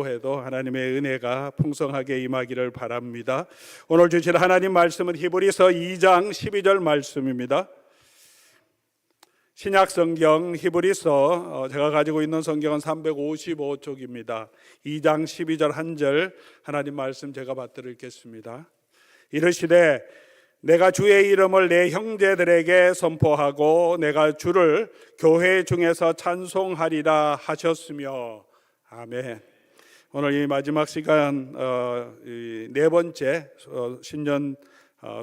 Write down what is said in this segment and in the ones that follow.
해도 하나님의 은혜가 풍성하게 임하기를 바랍니다. 오늘 주실 하나님 말씀은 히브리서 2장 12절 말씀입니다. 신약 성경 히브리서 제가 가지고 있는 성경은 355쪽입니다. 2장 12절 한 절 하나님 말씀 제가 받들어 읽겠습니다. 이르시되 내가 주의 이름을 내 형제들에게 선포하고 내가 주를 교회 중에서 찬송하리라 하셨으며. 아멘. 오늘 이 마지막 시간 네 번째 신년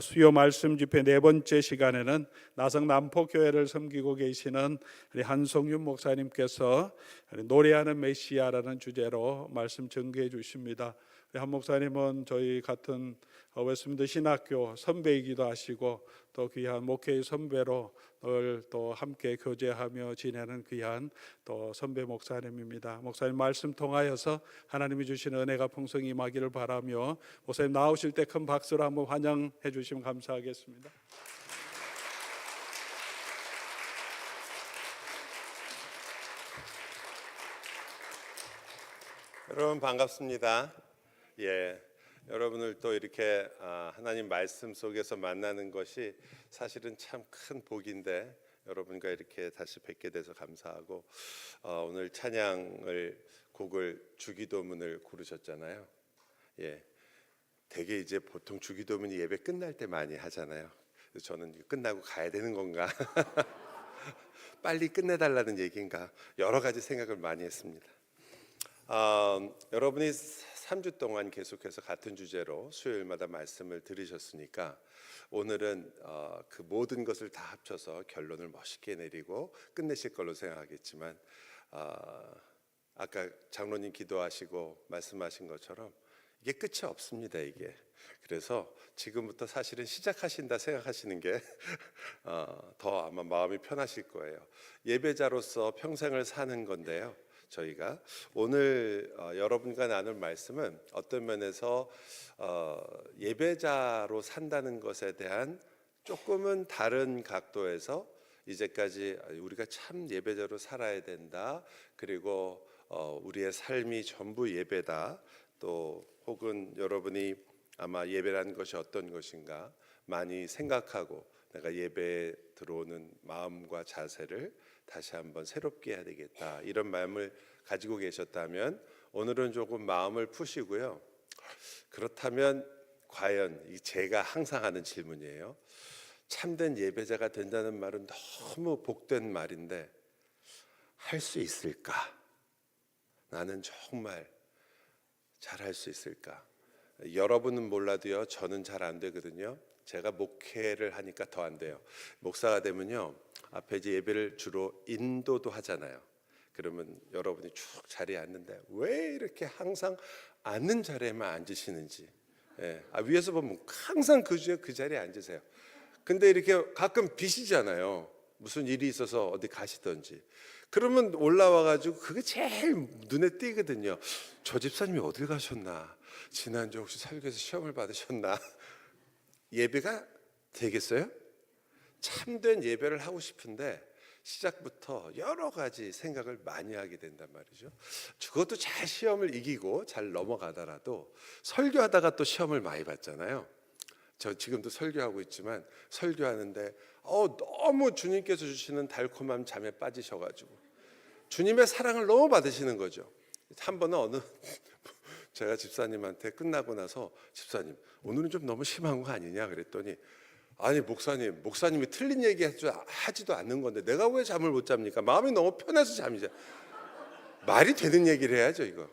수요 말씀 집회 네 번째 시간에는 나성 남포교회를 섬기고 계시는 우리 한성윤 목사님께서 노래하는 메시아라는 주제로 말씀 전개해 주십니다. 한 목사님은 저희 같은 웨스트민스터 신학교 선배이기도 하시고 또 귀한 목회의 선배로 늘 또 함께 교제하며 지내는 귀한 또 선배 목사님입니다. 목사님 말씀 통하여서 하나님이 주시는 은혜가 풍성히 임하기를 바라며 목사님 나오실 때 큰 박수로 한번 환영해 주시면 감사하겠습니다. 여러분 반갑습니다. 여러분을 또 이렇게 하나님 말씀 속에서 만나는 것이 사실은 참 큰 복인데 여러분과 이렇게 다시 뵙게 돼서 감사하고 오늘 찬양을 곡을 주기도문을 고르셨잖아요. 되게 이제 보통 주기도문이 예배 끝날 때 많이 하잖아요. 그래서 저는 끝나고 가야 되는 건가 빨리 끝내달라는 얘기인가 여러 가지 생각을 많이 했습니다. 여러분이 3주 동안 계속해서 같은 주제로 수요일마다 말씀을 들으셨으니까 오늘은 그 모든 것을 다 합쳐서 결론을 멋있게 내리고 끝내실 걸로 생각하겠지만 아까 장로님 기도하시고 말씀하신 것처럼 이게 끝이 없습니다. 이게 그래서 지금부터 사실은 시작하신다 생각하시는 게 더 아마 마음이 편하실 거예요. 예배자로서 평생을 사는 건데요. 저희가 오늘 여러분과 나눌 말씀은 어떤 면에서 예배자로 산다는 것에 대한 조금은 다른 각도에서 이제까지 우리가 참 예배자로 살아야 된다. 그리고 우리의 삶이 전부 예배다. 또 혹은 여러분이 아마 예배라는 것이 어떤 것인가 많이 생각하고 내가 예배에 들어오는 마음과 자세를 다시 한번 새롭게 해야 되겠다 이런 마음을 가지고 계셨다면 오늘은 조금 마음을 푸시고요. 그렇다면 과연 제가 항상 하는 질문이에요. 참된 예배자가 된다는 말은 너무 복된 말인데 할 수 있을까? 나는 정말 잘할 수 있을까? 여러분은 몰라도요 저는 잘 안 되거든요. 제가 목회를 하니까 더 안 돼요. 목사가 되면요 앞에 이제 예배를 주로 인도도 하잖아요. 그러면 여러분이 쭉 자리에 앉는데 왜 이렇게 항상 앉는 자리에만 앉으시는지 위에서 보면 항상 그 자리에 앉으세요. 근데 이렇게 가끔 비시잖아요. 무슨 일이 있어서 어디 가시던지 그러면 올라와가지고 그게 제일 눈에 띄거든요. 저 집사님이 어딜 가셨나? 지난주 혹시 설교에서 시험을 받으셨나? 예배가 되겠어요? 참된 예배를 하고 싶은데 시작부터 여러 가지 생각을 많이 하게 된단 말이죠. 그것도 잘 시험을 이기고 잘 넘어가더라도 설교하다가 또 시험을 많이 받잖아요. 저 지금도 설교하고 있지만 설교하는데 너무 주님께서 주시는 달콤한 잠에 빠지셔가지고 주님의 사랑을 너무 받으시는 거죠. 한 번은 제가 집사님한테 끝나고 나서 집사님 오늘은 좀 너무 심한 거 아니냐 그랬더니 아니 목사님이 틀린 얘기 하지도 않는 건데 내가 왜 잠을 못 잡니까? 마음이 너무 편해서 잠이 자. 말이 되는 얘기를 해야죠 이거.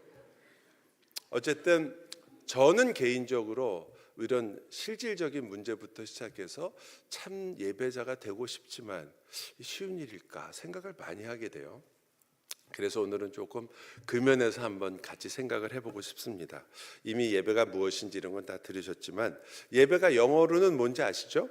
어쨌든 저는 개인적으로 이런 실질적인 문제부터 시작해서 참 예배자가 되고 싶지만 쉬운 일일까 생각을 많이 하게 돼요. 그래서 오늘은 조금 그 면에서 한번 같이 생각을 해보고 싶습니다. 이미 예배가 무엇인지 이런 건 다 들으셨지만 예배가 영어로는 뭔지 아시죠?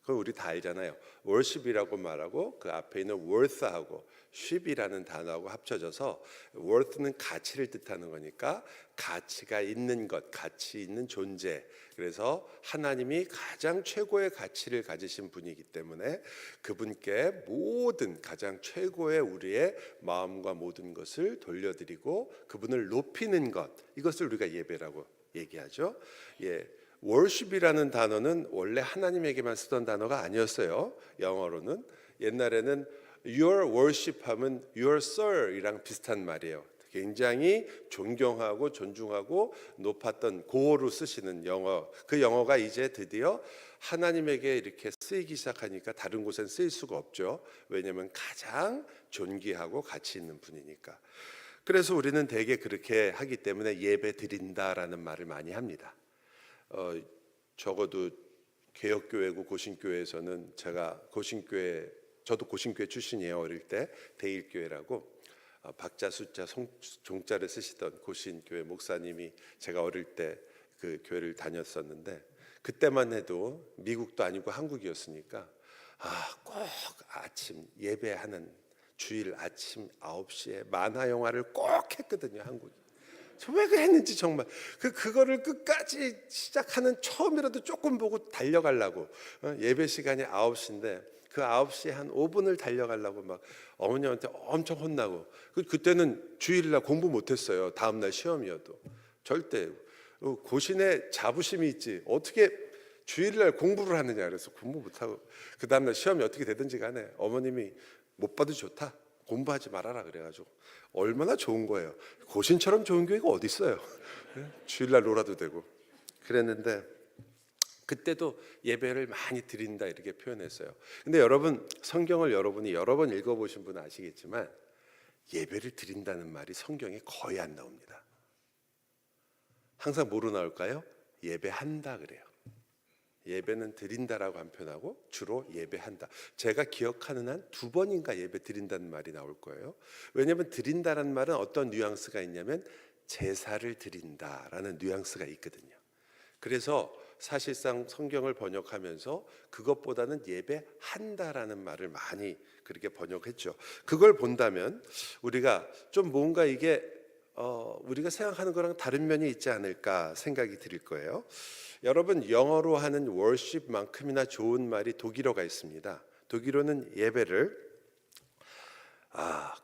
그건 우리 다 알잖아요. worship이라고 말하고 그 앞에 있는 worth하고 worship이라는 단어하고 합쳐져서 worth는 가치를 뜻하는 거니까 가치가 있는 것, 가치 있는 존재. 그래서 하나님이 가장 최고의 가치를 가지신 분이기 때문에 그분께 모든 가장 최고의 우리의 마음과 모든 것을 돌려드리고 그분을 높이는 것, 이것을 우리가 예배라고 얘기하죠. 예. worship이라는 단어는 원래 하나님에게만 쓰던 단어가 아니었어요. 영어로는 옛날에는 your worship 하면 your sir이랑 비슷한 말이에요. 굉장히 존경하고 존중하고 높았던 고어로 쓰시는 영어, 그 영어가 이제 드디어 하나님에게 이렇게 쓰이기 시작하니까 다른 곳엔 쓰일 수가 없죠. 왜냐하면 가장 존귀하고 가치 있는 분이니까. 그래서 우리는 대개 그렇게 하기 때문에 예배 드린다라는 말을 많이 합니다. 적어도 개혁교회고 고신교회에서는 저도 고신교회 출신이에요. 어릴 때 대일교회라고 박자 숫자 종자를 쓰시던 고신교회 목사님이 제가 어릴 때 그 교회를 다녔었는데 그때만 해도 미국도 아니고 한국이었으니까 꼭 아침 예배하는 주일 아침 9시에 만화 영화를 꼭 했거든요. 한국이. 왜 그랬는지 정말 그거를 끝까지 시작하는 처음이라도 조금 보고 달려가려고 예배 시간이 9시인데 그 9시에 한 5분을 달려가려고 막 어머님한테 엄청 혼나고 그때는 주일날 공부 못했어요. 다음날 시험이어도 절대 고신에 자부심이 있지 어떻게 주일날 공부를 하느냐 그래서 공부 못하고 그 다음날 시험이 어떻게 되든지 간에 어머님이 못 봐도 좋다 공부하지 말아라 그래가지고 얼마나 좋은 거예요. 고신처럼 좋은 교회가 어디 있어요. 주일날 놀아도 되고 그랬는데 그때도 예배를 많이 드린다 이렇게 표현했어요. 근데 여러분 성경을 여러분이 여러 번 읽어보신 분은 아시겠지만 예배를 드린다는 말이 성경에 거의 안 나옵니다. 항상 뭐로 나올까요? 예배한다 그래요. 예배는 드린다라고 한 표현하고 주로 예배한다. 제가 기억하는 한 2번인가 예배 드린다는 말이 나올 거예요. 왜냐하면 드린다라는 말은 어떤 뉘앙스가 있냐면 제사를 드린다라는 뉘앙스가 있거든요. 그래서 사실상 성경을 번역하면서 그것보다는 예배한다라는 말을 많이 그렇게 번역했죠. 그걸 본다면 우리가 좀 뭔가 이게 우리가 생각하는 거랑 다른 면이 있지 않을까 생각이 들 거예요. 여러분 영어로 하는 worship만큼이나 좋은 말이 독일어가 있습니다. 독일어는 예배를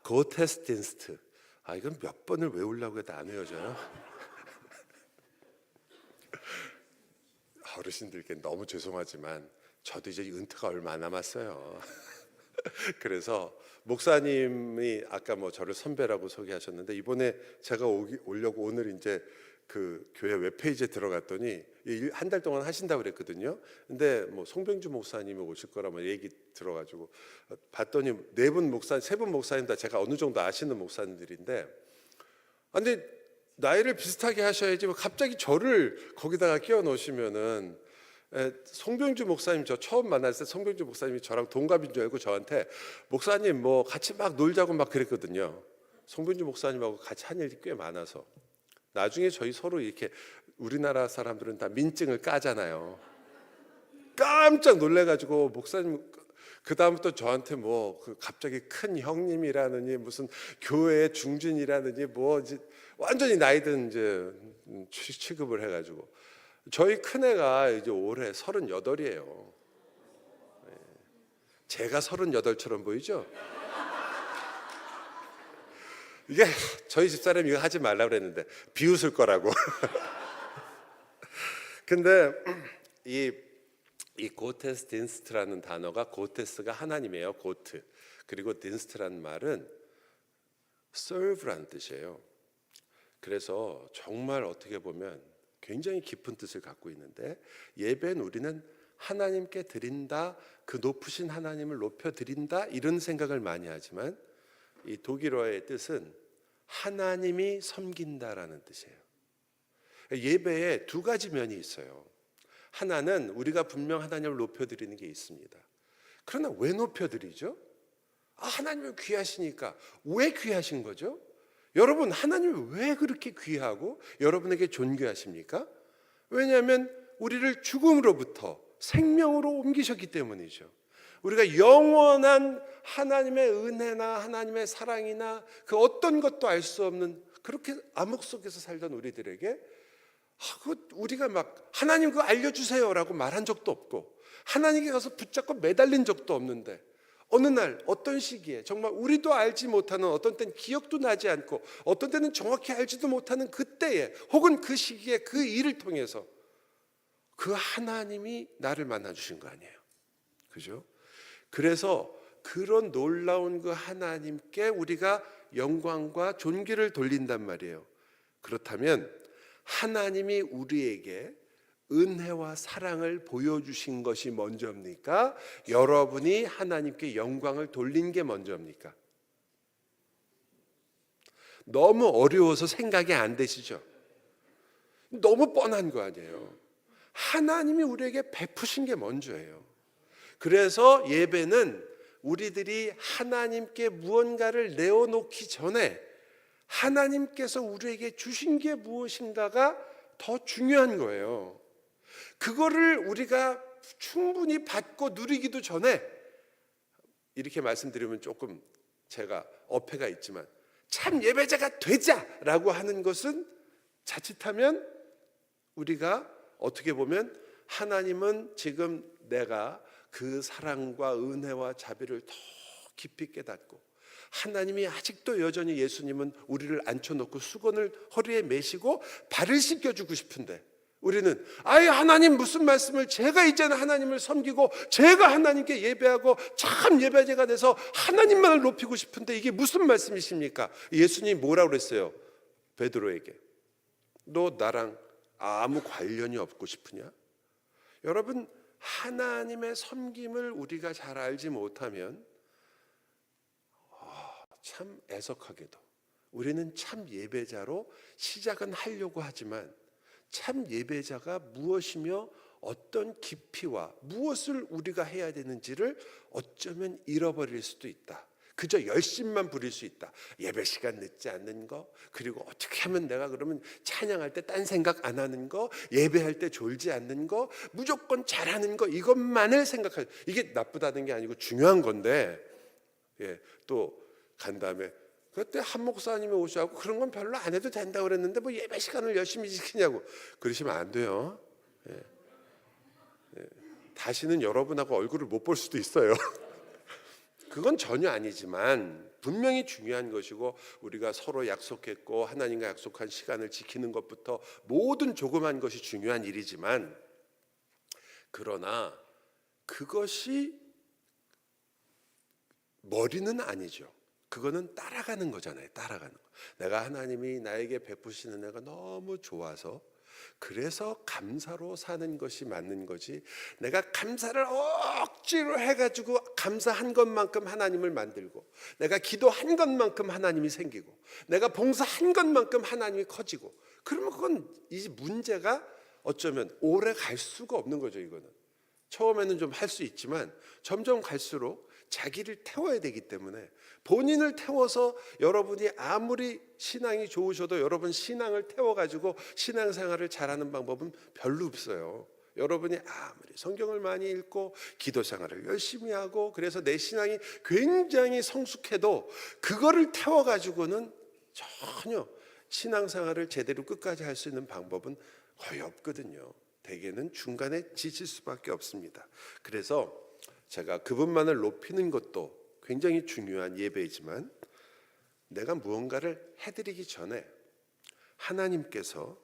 고테스딘스트 이건 몇 번을 외우려고 해도 안 외워져요. 어르신들께 너무 죄송하지만 저도 이제 은퇴가 얼마 안 남았어요. 그래서 목사님이 아까 뭐 저를 선배라고 소개하셨는데 이번에 제가 오려고 오늘 이제 그 교회 웹페이지에 들어갔더니 한 달 동안 하신다고 그랬거든요. 근데 뭐 송병주 목사님이 오실 거라고 얘기 들어가지고 봤더니 세 분 목사님 다 제가 어느 정도 아시는 목사님들인데 근데 나이를 비슷하게 하셔야지 갑자기 저를 거기다가 끼워 넣으시면은 송병주 목사님 저 처음 만났을 때 송병주 목사님이 저랑 동갑인 줄 알고 저한테 목사님 뭐 같이 막 놀자고 막 그랬거든요. 송병주 목사님하고 같이 한 일이 꽤 많아서 나중에 저희 서로 이렇게 우리나라 사람들은 다 민증을 까잖아요. 깜짝 놀래가지고 목사님 그 다음부터 저한테 뭐 갑자기 큰 형님이라느니 무슨 교회 중진이라느니 뭐 이제 완전히 나이든 이제 취급을 해가지고 저희 큰애가 이제 올해 38이에요. 제가 38처럼 보이죠? 이게 저희 집사람이 이거 하지 말라고 그랬는데 비웃을 거라고. 근데 이 고테스 딘스트라는 단어가 고테스가 하나님이에요. 고트. 그리고 딘스트라는 말은 serve라는 뜻이에요. 그래서 정말 어떻게 보면 굉장히 깊은 뜻을 갖고 있는데 예배는 우리는 하나님께 드린다, 그 높으신 하나님을 높여 드린다 이런 생각을 많이 하지만 이 독일어의 뜻은 하나님이 섬긴다라는 뜻이에요. 예배에 2가지 면이 있어요. 하나는 우리가 분명 하나님을 높여드리는 게 있습니다. 그러나 왜 높여드리죠? 하나님은 귀하시니까. 왜 귀하신 거죠? 여러분 하나님이 왜 그렇게 귀하고 여러분에게 존귀하십니까? 왜냐하면 우리를 죽음으로부터 생명으로 옮기셨기 때문이죠. 우리가 영원한 하나님의 은혜나 하나님의 사랑이나 그 어떤 것도 알 수 없는 그렇게 암흑 속에서 살던 우리들에게 우리가 막 하나님 그거 알려주세요라고 말한 적도 없고 하나님께 가서 붙잡고 매달린 적도 없는데 어느 날 어떤 시기에 정말 우리도 알지 못하는 어떤 때는 기억도 나지 않고 어떤 때는 정확히 알지도 못하는 그때에 혹은 그 시기에 그 일을 통해서 그 하나님이 나를 만나주신 거 아니에요. 그죠? 그래서 그런 놀라운 그 하나님께 우리가 영광과 존귀를 돌린단 말이에요. 그렇다면 하나님이 우리에게 은혜와 사랑을 보여주신 것이 먼저입니까? 여러분이 하나님께 영광을 돌린 게 먼저입니까? 너무 어려워서 생각이 안 되시죠? 너무 뻔한 거 아니에요. 하나님이 우리에게 베푸신 게 먼저예요. 그래서 예배는 우리들이 하나님께 무언가를 내어놓기 전에 하나님께서 우리에게 주신 게 무엇인가가 더 중요한 거예요. 그거를 우리가 충분히 받고 누리기도 전에 이렇게 말씀드리면 조금 제가 어폐가 있지만 참 예배자가 되자라고 하는 것은 자칫하면 우리가 어떻게 보면 하나님은 지금 내가 그 사랑과 은혜와 자비를 더 깊이 깨닫고 하나님이 아직도 여전히 예수님은 우리를 앉혀놓고 수건을 허리에 메시고 발을 씻겨주고 싶은데 우리는 아예 하나님 무슨 말씀을 제가 이제는 하나님을 섬기고 제가 하나님께 예배하고 참 예배자가 돼서 하나님만을 높이고 싶은데 이게 무슨 말씀이십니까? 예수님이 뭐라고 그랬어요? 베드로에게 너 나랑 아무 관련이 없고 싶으냐? 여러분 하나님의 섬김을 우리가 잘 알지 못하면 참 애석하게도 우리는 참 예배자로 시작은 하려고 하지만 참 예배자가 무엇이며 어떤 깊이와 무엇을 우리가 해야 되는지를 어쩌면 잃어버릴 수도 있다. 그저 열심만 부릴 수 있다. 예배 시간 늦지 않는 거, 그리고 어떻게 하면 내가 그러면 찬양할 때 딴 생각 안 하는 거, 예배할 때 졸지 않는 거, 무조건 잘하는 거, 이것만을 생각할. 이게 나쁘다는 게 아니고 중요한 건데, 또 간 다음에 그때 한 목사님이 오셔서 그런 건 별로 안 해도 된다고 그랬는데 뭐 예배 시간을 열심히 지키냐고 그러시면 안 돼요. 다시는 여러분하고 얼굴을 못 볼 수도 있어요. 그건 전혀 아니지만 분명히 중요한 것이고 우리가 서로 약속했고 하나님과 약속한 시간을 지키는 것부터 모든 조그만 것이 중요한 일이지만 그러나 그것이 머리는 아니죠. 그거는 따라가는 거잖아요. 따라가는 거. 내가 하나님이 나에게 베푸시는 애가 너무 좋아서 그래서 감사로 사는 것이 맞는 거지 내가 감사를 억지로 해가지고 감사한 것만큼 하나님을 만들고 내가 기도한 것만큼 하나님이 생기고 내가 봉사한 것만큼 하나님이 커지고 그러면 그건 이 문제가 어쩌면 오래 갈 수가 없는 거죠. 이거는 처음에는 좀 할 수 있지만 점점 갈수록 자기를 태워야 되기 때문에 본인을 태워서 여러분이 아무리 신앙이 좋으셔도 여러분 신앙을 태워가지고 신앙생활을 잘하는 방법은 별로 없어요. 여러분이 아무리 성경을 많이 읽고 기도생활을 열심히 하고 그래서 내 신앙이 굉장히 성숙해도 그거를 태워가지고는 전혀 신앙생활을 제대로 끝까지 할 수 있는 방법은 거의 없거든요. 대개는 중간에 지칠 수밖에 없습니다. 그래서 제가 그분만을 높이는 것도 굉장히 중요한 예배이지만 내가 무언가를 해드리기 전에 하나님께서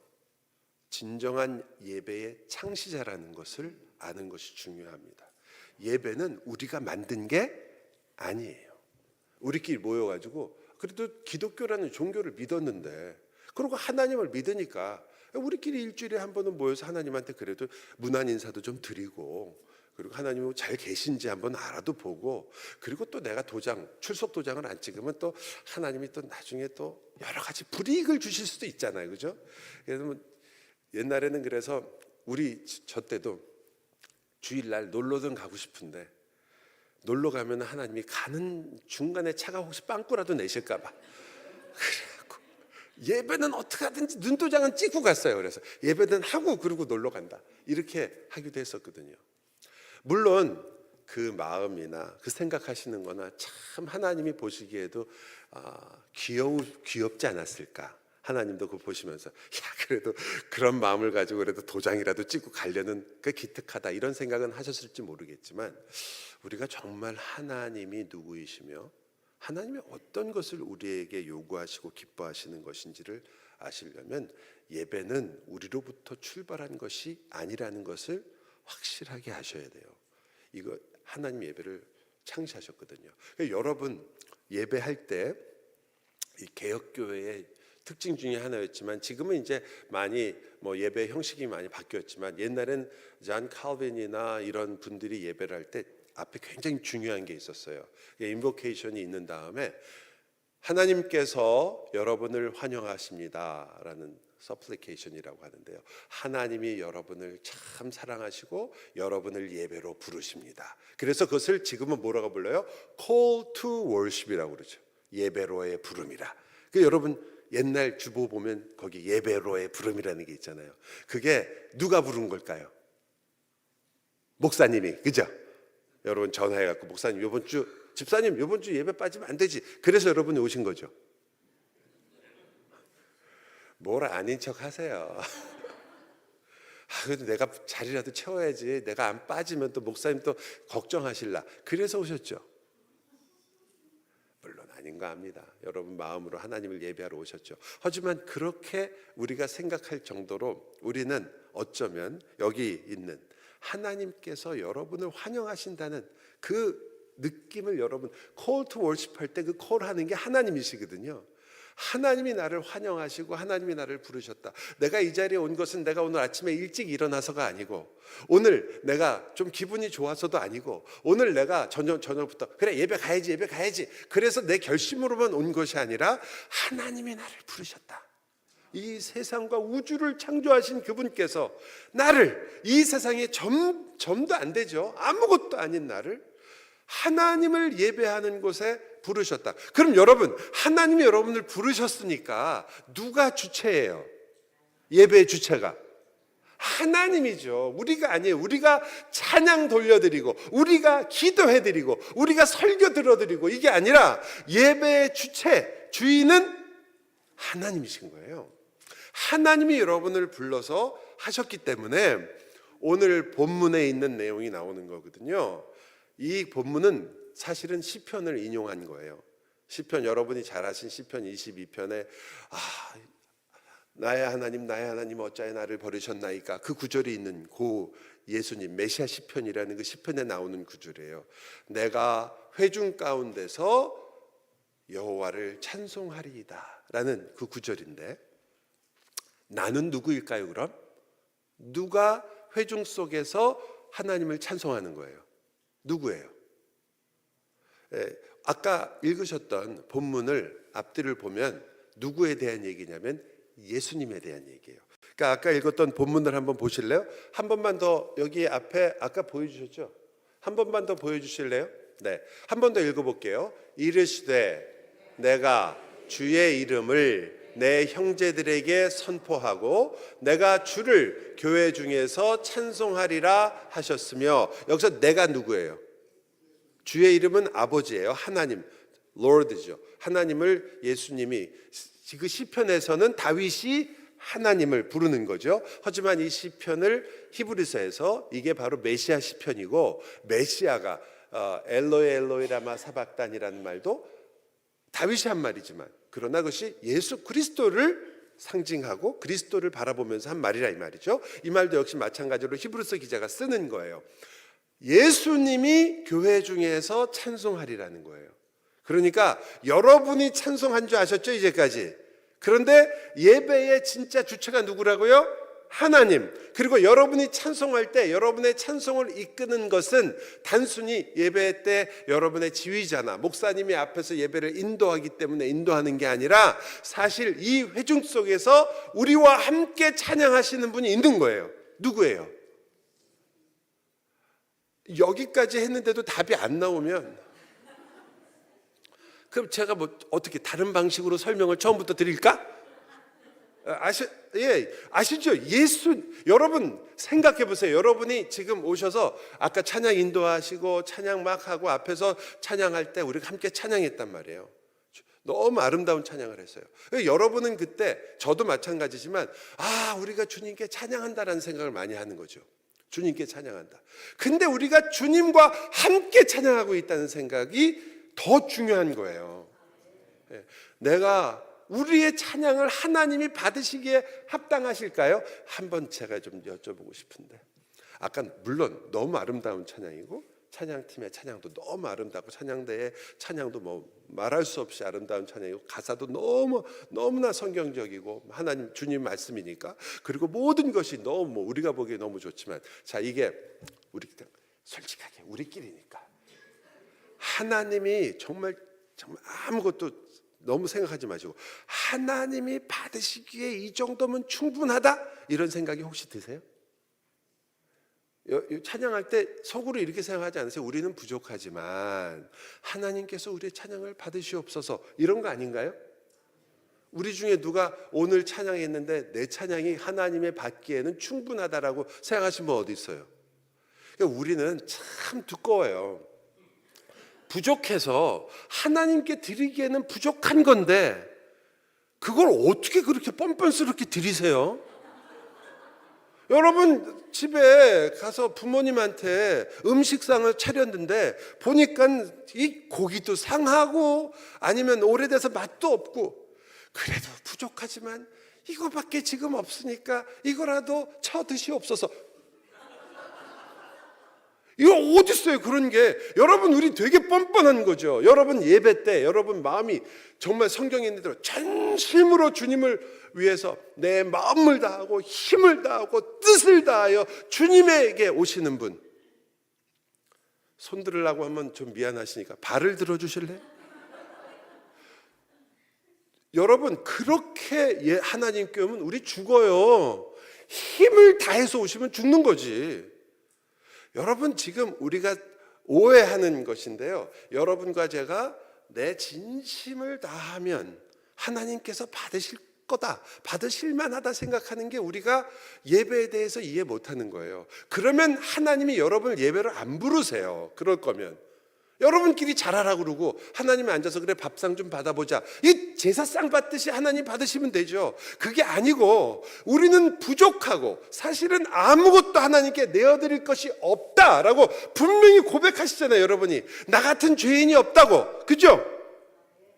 진정한 예배의 창시자라는 것을 아는 것이 중요합니다. 예배는 우리가 만든 게 아니에요. 우리끼리 모여가지고 그래도 기독교라는 종교를 믿었는데 그리고 하나님을 믿으니까 우리끼리 일주일에 한 번은 모여서 하나님한테 그래도 문안 인사도 좀 드리고 그리고 하나님이 잘 계신지 한번 알아도 보고 그리고 또 내가 출석 도장을 안 찍으면 또 하나님이 또 나중에 또 여러 가지 불이익을 주실 수도 있잖아요. 그죠? 그래서 뭐 옛날에는 그래서 저 때도 주일날 놀러든 가고 싶은데 놀러 가면 하나님이 가는 중간에 차가 혹시 빵꾸라도 내실까 봐 그래갖고 예배는 어떻게 하든지 눈도장은 찍고 갔어요. 그래서 예배는 하고 그러고 놀러 간다 이렇게 하기도 했었거든요. 물론 그 마음이나 그 생각하시는 거나 참 하나님이 보시기에도 귀엽지 않았을까. 하나님도 그거 보시면서 그래도 그런 마음을 가지고 그래도 도장이라도 찍고 가려는 그 기특하다 이런 생각은 하셨을지 모르겠지만, 우리가 정말 하나님이 누구이시며 하나님이 어떤 것을 우리에게 요구하시고 기뻐하시는 것인지를 아시려면 예배는 우리로부터 출발한 것이 아니라는 것을 확실하게 아셔야 돼요. 이거 하나님 예배를 창시하셨거든요. 그러니까 여러분 예배할 때 이 개혁교회의 특징 중에 하나였지만, 지금은 이제 많이 예배 형식이 많이 바뀌었지만, 옛날엔 잔 칼빈이나 이런 분들이 예배를 할 때 앞에 굉장히 중요한 게 있었어요. 인보케이션이 있는 다음에 하나님께서 여러분을 환영하십니다라는 서플리케이션이라고 하는데요. 하나님이 여러분을 참 사랑하시고 여러분을 예배로 부르십니다. 그래서 그것을 지금은 뭐라고 불러요? Call to worship이라고 그러죠. 예배로의 부름이라. 여러분 옛날 주보 보면 거기 예배로의 부름이라는 게 있잖아요. 그게 누가 부른 걸까요? 목사님이, 그죠? 여러분 전화해갖고 목사님 집사님 이번 주 예배 빠지면 안 되지. 그래서 여러분이 오신 거죠. 뭘 아닌 척 하세요. 그래도 내가 자리라도 채워야지. 내가 안 빠지면 또 목사님 또 걱정하실라. 그래서 오셨죠. 물론 아닌 거 압니다. 여러분 마음으로 하나님을 예배하러 오셨죠. 하지만 그렇게 우리가 생각할 정도로 우리는 어쩌면 여기 있는 하나님께서 여러분을 환영하신다는 그 느낌을, 여러분 call to worship 할 때 그 call 하는 게 하나님이시거든요. 하나님이 나를 환영하시고 하나님이 나를 부르셨다. 내가 이 자리에 온 것은 내가 오늘 아침에 일찍 일어나서가 아니고, 오늘 내가 좀 기분이 좋아서도 아니고, 오늘 내가 저녁부터 그래 예배 가야지 그래서 내 결심으로만 온 것이 아니라 하나님이 나를 부르셨다. 이 세상과 우주를 창조하신 그분께서 나를, 이 세상에 점도 안 되죠, 아무것도 아닌 나를 하나님을 예배하는 곳에 부르셨다. 그럼 여러분, 하나님이 여러분을 부르셨으니까 누가 주체예요? 예배의 주체가 하나님이죠. 우리가 아니에요. 우리가 찬양 돌려드리고, 우리가 기도해드리고, 우리가 설교 들어드리고, 이게 아니라 예배의 주체, 주인은 하나님이신 거예요. 하나님이 여러분을 불러서 하셨기 때문에 오늘 본문에 있는 내용이 나오는 거거든요. 이 본문은 사실은 시편을 인용한 거예요. 시편, 여러분이 잘 아신 시편 22편에 나의 하나님 어찌하여 나를 버리셨나이까, 그 구절이 있는 고 예수님 메시아 시편이라는 그 시편에 나오는 구절이에요. 내가 회중 가운데서 여호와를 찬송하리이다 라는 그 구절인데, 나는 누구일까요? 그럼 누가 회중 속에서 하나님을 찬송하는 거예요? 누구예요? 아까 읽으셨던 본문을 앞뒤를 보면 누구에 대한 얘기냐면 예수님에 대한 얘기예요. 그러니까 아까 읽었던 본문을 한번 보실래요? 한 번만 더, 여기 앞에 아까 보여주셨죠? 한 번만 더 보여주실래요? 네, 한 번 더 읽어볼게요. 이르시되 내가 주의 이름을 내 형제들에게 선포하고 내가 주를 교회 중에서 찬송하리라 하셨으며, 여기서 내가 누구예요? 주의 이름은 아버지예요. 하나님, Lord죠. 하나님을 예수님이, 그 시편에서는 다윗이 하나님을 부르는 거죠. 하지만 이 시편을 히브리서에서 이게 바로 메시아 시편이고, 메시아가 엘로이 엘로이 라마 사박단이라는 말도 다윗이 한 말이지만, 그러나 그것이 예수 그리스도를 상징하고 그리스도를 바라보면서 한 말이라 이 말이죠. 이 말도 역시 마찬가지로 히브리서 기자가 쓰는 거예요. 예수님이 교회 중에서 찬송하리라는 거예요. 그러니까 여러분이 찬송한 줄 아셨죠, 이제까지? 그런데 예배의 진짜 주체가 누구라고요? 하나님. 그리고 여러분이 찬송할 때 여러분의 찬송을 이끄는 것은 단순히 예배 때 여러분의 지휘자나 목사님이 앞에서 예배를 인도하기 때문에 인도하는 게 아니라, 사실 이 회중 속에서 우리와 함께 찬양하시는 분이 있는 거예요. 누구예요? 여기까지 했는데도 답이 안 나오면 그럼 제가 어떻게 다른 방식으로 설명을 처음부터 드릴까? 아시죠? 여러분 생각해 보세요. 여러분이 지금 오셔서 아까 찬양 인도하시고 찬양 막 하고 앞에서 찬양할 때 우리가 함께 찬양했단 말이에요. 너무 아름다운 찬양을 했어요. 여러분은 그때 저도 마찬가지지만 우리가 주님께 찬양한다라는 생각을 많이 하는 거죠. 주님께 찬양한다. 근데 우리가 주님과 함께 찬양하고 있다는 생각이 더 중요한 거예요. 내가 우리의 찬양을 하나님이 받으시기에 합당하실까요? 한번 제가 좀 여쭤보고 싶은데, 아까 물론 너무 아름다운 찬양이고 찬양팀의 찬양도 너무 아름답고 찬양대의 찬양도 뭐 말할 수 없이 아름다운 찬양이고 가사도 너무나 성경적이고 하나님 주님 말씀이니까, 그리고 모든 것이 너무 우리가 보기에 너무 좋지만, 자, 이게 우리 솔직하게 우리끼리니까 하나님이 정말 아무것도 너무 생각하지 마시고 하나님이 받으시기에 이 정도면 충분하다, 이런 생각이 혹시 드세요? 찬양할 때 속으로 이렇게 생각하지 않으세요? 우리는 부족하지만 하나님께서 우리의 찬양을 받으시옵소서, 이런 거 아닌가요? 우리 중에 누가 오늘 찬양했는데 내 찬양이 하나님의 받기에는 충분하다라고 생각하신 분 어디 있어요? 그러니까 우리는 참 두꺼워요. 부족해서 하나님께 드리기에는 부족한 건데 그걸 어떻게 그렇게 뻔뻔스럽게 드리세요? 여러분 집에 가서 부모님한테 음식상을 차렸는데 보니까 이 고기도 상하고 아니면 오래돼서 맛도 없고, 그래도 부족하지만 이거밖에 지금 없으니까 이거라도 쳐 드시옵소서. 이거 어디 있어요 그런 게? 여러분 우리 되게 뻔뻔한 거죠. 여러분 예배 때 여러분 마음이 정말 성경에 있는 대로 전심으로 주님을 위해서 내 마음을 다하고 힘을 다하고 뜻을 다하여 주님에게 오시는 분, 손 들으려고 하면 좀 미안하시니까 발을 들어주실래요? 여러분 그렇게 하나님께 오면 우리 죽어요. 힘을 다해서 오시면 죽는 거지. 여러분 지금 우리가 오해하는 것인데요, 여러분과 제가 내 진심을 다하면 하나님께서 받으실 거다, 받으실 만하다 생각하는 게 우리가 예배에 대해서 이해 못하는 거예요. 그러면 하나님이 여러분을 예배를 안 부르세요. 그럴 거면 여러분끼리 잘하라고 그러고 하나님이 앉아서 그래 밥상 좀 받아보자, 이 제사상 받듯이 하나님 받으시면 되죠. 그게 아니고 우리는 부족하고 사실은 아무것도 하나님께 내어드릴 것이 없다라고 분명히 고백하시잖아요. 여러분이 나 같은 죄인이 없다고, 그죠?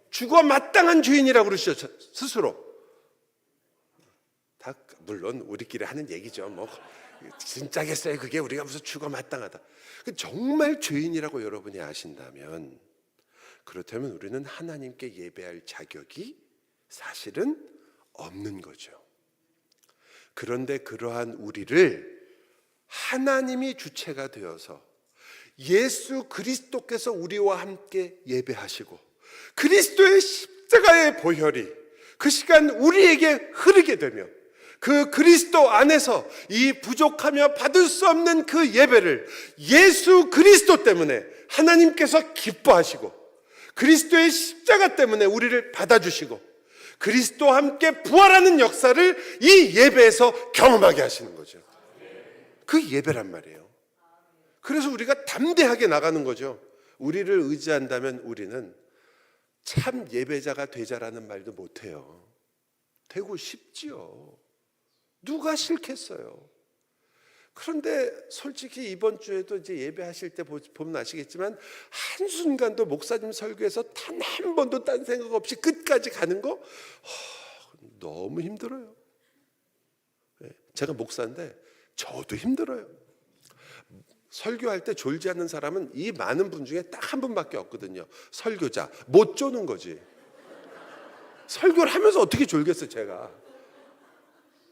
죽어 마땅한 죄인이라고 그러시죠 스스로. 다 물론 우리끼리 하는 얘기죠. 뭐 진짜겠어요 그게? 우리가 무슨 죽어 마땅하다. 정말 죄인이라고 여러분이 아신다면, 그렇다면 우리는 하나님께 예배할 자격이 사실은 없는 거죠. 그런데 그러한 우리를 하나님이 주체가 되어서 예수 그리스도께서 우리와 함께 예배하시고 그리스도의 십자가의 보혈이 그 시간 우리에게 흐르게 되며 그 그리스도 안에서 이 부족하며 받을 수 없는 그 예배를 예수 그리스도 때문에 하나님께서 기뻐하시고 그리스도의 십자가 때문에 우리를 받아주시고 그리스도와 함께 부활하는 역사를 이 예배에서 경험하게 하시는 거죠. 그 예배란 말이에요. 그래서 우리가 담대하게 나가는 거죠. 우리를 의지한다면 우리는 참 예배자가 되자라는 말도 못해요. 되고 싶지요. 누가 싫겠어요. 그런데 솔직히 이번 주에도 이제 예배하실 때 보면 아시겠지만 한순간도 목사님 설교에서 단 한 번도 딴 생각 없이 끝까지 가는 거 너무 힘들어요. 제가 목사인데 저도 힘들어요. 설교할 때 졸지 않는 사람은 이 많은 분 중에 딱 한 분밖에 없거든요. 설교자. 못 조는 거지. 설교를 하면서 어떻게 졸겠어요 제가.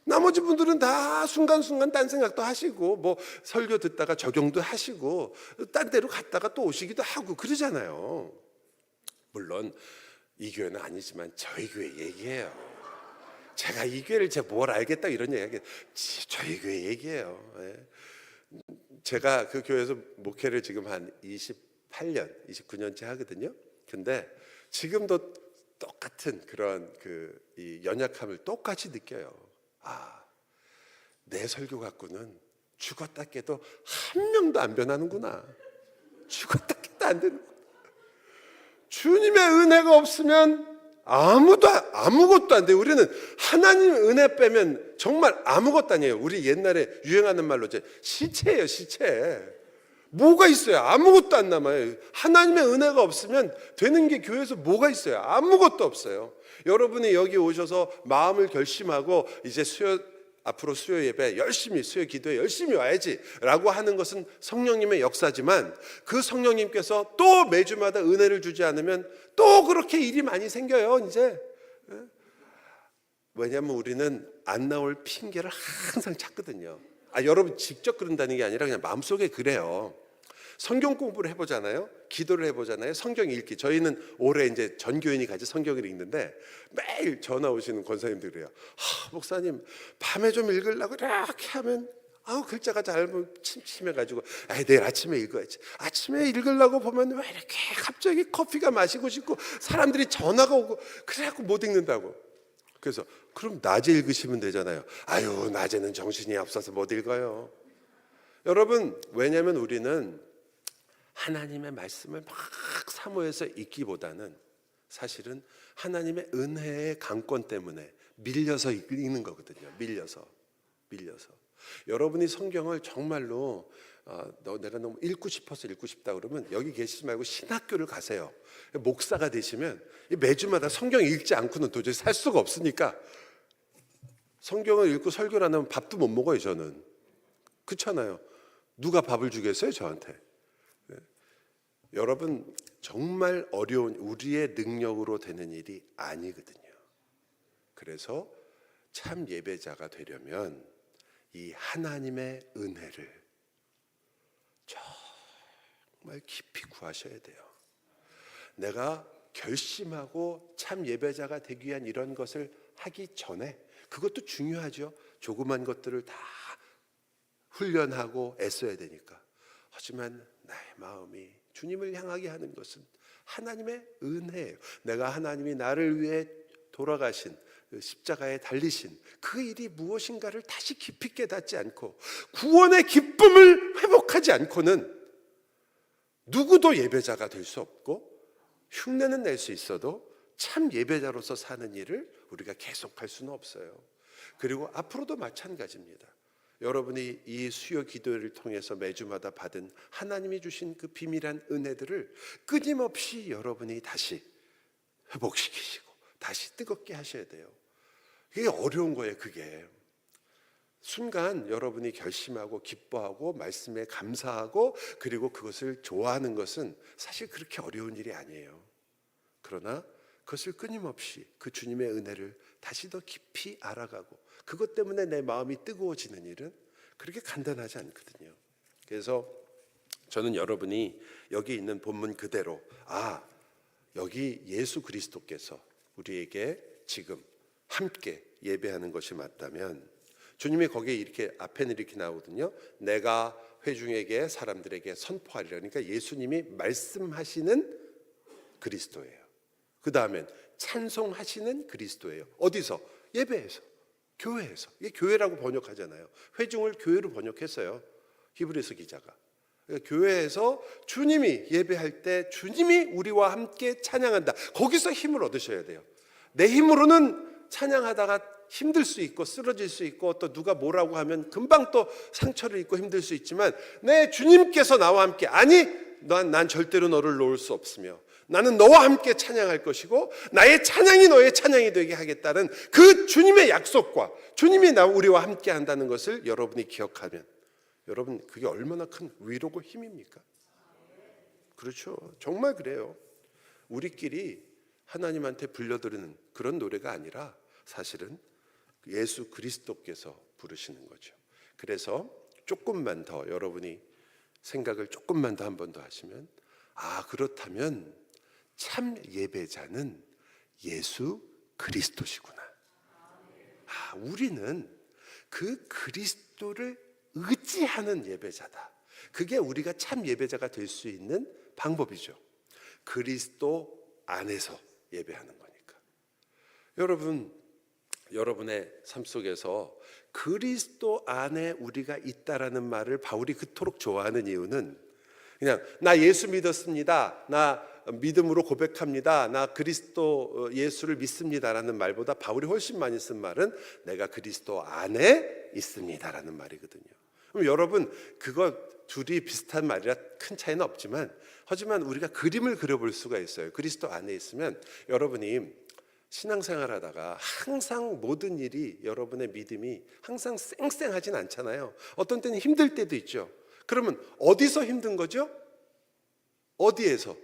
나머지 분들은 다 순간순간 딴 생각도 하시고 뭐 설교 듣다가 적용도 하시고 딴 데로 갔다가 또 오시기도 하고 그러잖아요. 물론 이 교회는 아니지만 저희 교회 얘기해요. 제가 이 교회를 제가 뭘 알겠다 이런 얘기, 저희 교회 얘기해요. 제가 그 교회에서 목회를 지금 한 28년, 29년째 하거든요. 근데 지금도 똑같은 그런 이 연약함을 똑같이 느껴요. 아, 내 설교 갖고는 죽었다 깨도 한 명도 안 변하는구나. 죽었다 깨도 안 되는구나. 주님의 은혜가 없으면 아무것도 안 돼요. 우리는 하나님의 은혜 빼면 정말 아무것도 아니에요. 우리 옛날에 유행하는 말로 이제 시체예요, 시체. 뭐가 있어요? 아무것도 안 남아요. 하나님의 은혜가 없으면 되는 게 교회에서 뭐가 있어요? 아무것도 없어요. 여러분이 여기 오셔서 마음을 결심하고 이제 앞으로 수요 예배 열심히, 수요 기도에 열심히 와야지 라고 하는 것은 성령님의 역사지만, 그 성령님께서 또 매주마다 은혜를 주지 않으면 또 그렇게 일이 많이 생겨요. 이제 왜냐하면 우리는 안 나올 핑계를 항상 찾거든요. 여러분 직접 그런다는 게 아니라 그냥 마음속에 그래요. 성경 공부를 해보잖아요. 기도를 해보잖아요. 성경 읽기. 저희는 올해 이제 전교인이 같이 성경을 읽는데 매일 전화 오시는 권사님들이 그래요. 목사님 밤에 좀 읽으려고 이렇게 하면 글자가 잘못 침침해가지고 내일 아침에 읽어야지. 아침에 읽으려고 보면 왜 이렇게 갑자기 커피가 마시고 싶고 사람들이 전화가 오고 그래갖고 못 읽는다고. 그래서 그럼 낮에 읽으시면 되잖아요. 낮에는 정신이 없어서 못 읽어요. 여러분, 왜냐하면 우리는 하나님의 말씀을 막 사모해서 읽기보다는 사실은 하나님의 은혜의 강권 때문에 밀려서 읽는 거거든요. 밀려서. 여러분이 성경을 정말로 내가 너무 읽고 싶어서 읽고 싶다 그러면 여기 계시지 말고 신학교를 가세요. 목사가 되시면 매주마다 성경 읽지 않고는 도저히 살 수가 없으니까 성경을 읽고 설교를 안 하면 밥도 못 먹어요. 저는. 그렇잖아요. 누가 밥을 주겠어요 저한테. 여러분, 정말 어려운, 우리의 능력으로 되는 일이 아니거든요. 그래서 참 예배자가 되려면 이 하나님의 은혜를 정말 깊이 구하셔야 돼요. 내가 결심하고 참 예배자가 되기 위한 이런 것을 하기 전에, 그것도 중요하죠. 조그만 것들을 다 훈련하고 애써야 되니까. 하지만 나의 마음이 주님을 향하게 하는 것은 하나님의 은혜예요. 내가 하나님이 나를 위해 돌아가신 십자가에 달리신 그 일이 무엇인가를 다시 깊이 깨닫지 않고 구원의 기쁨을 회복하지 않고는 누구도 예배자가 될 수 없고, 흉내는 낼 수 있어도 참 예배자로서 사는 일을 우리가 계속할 수는 없어요. 그리고 앞으로도 마찬가지입니다. 여러분이 이 수요 기도를 통해서 매주마다 받은 하나님이 주신 그 비밀한 은혜들을 끊임없이 여러분이 다시 회복시키시고 다시 뜨겁게 하셔야 돼요. 그게 어려운 거예요. 그게 순간 여러분이 결심하고 기뻐하고 말씀에 감사하고 그리고 그것을 좋아하는 것은 사실 그렇게 어려운 일이 아니에요. 그러나 그것을 끊임없이 그 주님의 은혜를 다시 더 깊이 알아가고 그것 때문에 내 마음이 뜨거워지는 일은 그렇게 간단하지 않거든요. 그래서 저는 여러분이 여기 있는 본문 그대로 여기 예수 그리스도께서 우리에게 지금 함께 예배하는 것이 맞다면, 주님이 거기에 이렇게 앞에는 이렇게 나오거든요. 내가 회중에게 사람들에게 선포하리라. 그러니까 예수님이 말씀하시는 그리스도예요. 그 다음엔 찬송하시는 그리스도예요. 어디서? 예배에서, 교회에서. 이게 교회라고 번역하잖아요. 회중을 교회로 번역했어요, 히브리서 기자가. 그러니까 교회에서 주님이 예배할 때 주님이 우리와 함께 찬양한다. 거기서 힘을 얻으셔야 돼요. 내 힘으로는 찬양하다가 힘들 수 있고 쓰러질 수 있고 또 누가 뭐라고 하면 금방 또 상처를 입고 힘들 수 있지만, 내 주님께서 나와 함께, 난 절대로 너를 놓을 수 없으며 나는 너와 함께 찬양할 것이고 나의 찬양이 너의 찬양이 되게 하겠다는 그 주님의 약속과 주님이 우리와 함께 한다는 것을 여러분이 기억하면, 여러분 그게 얼마나 큰 위로고 힘입니까? 그렇죠. 정말 그래요. 우리끼리 하나님한테 불려드리는 그런 노래가 아니라 사실은 예수 그리스도께서 부르시는 거죠. 그래서 조금만 더 여러분이 생각을 조금만 더 한 번 더 하시면, 그렇다면 참 예배자는 예수 그리스도시구나. 우리는 그 그리스도를 의지하는 예배자다. 그게 우리가 참 예배자가 될 수 있는 방법이죠. 그리스도 안에서 예배하는 거니까. 여러분의 삶 속에서 그리스도 안에 우리가 있다라는 말을 바울이 그토록 좋아하는 이유는 그냥 나 예수 믿었습니다, 나 믿음으로 고백합니다, 나 그리스도 예수를 믿습니다라는 말보다 바울이 훨씬 많이 쓴 말은 내가 그리스도 안에 있습니다라는 말이거든요. 그럼 여러분 그거 둘이 비슷한 말이라 큰 차이는 없지만 하지만 우리가 그림을 그려볼 수가 있어요. 그리스도 안에 있으면 여러분이 신앙생활 하다가 항상 모든 일이 여러분의 믿음이 항상 쌩쌩하진 않잖아요. 어떤 때는 힘들 때도 있죠. 그러면 어디서 힘든 거죠? 어디에서?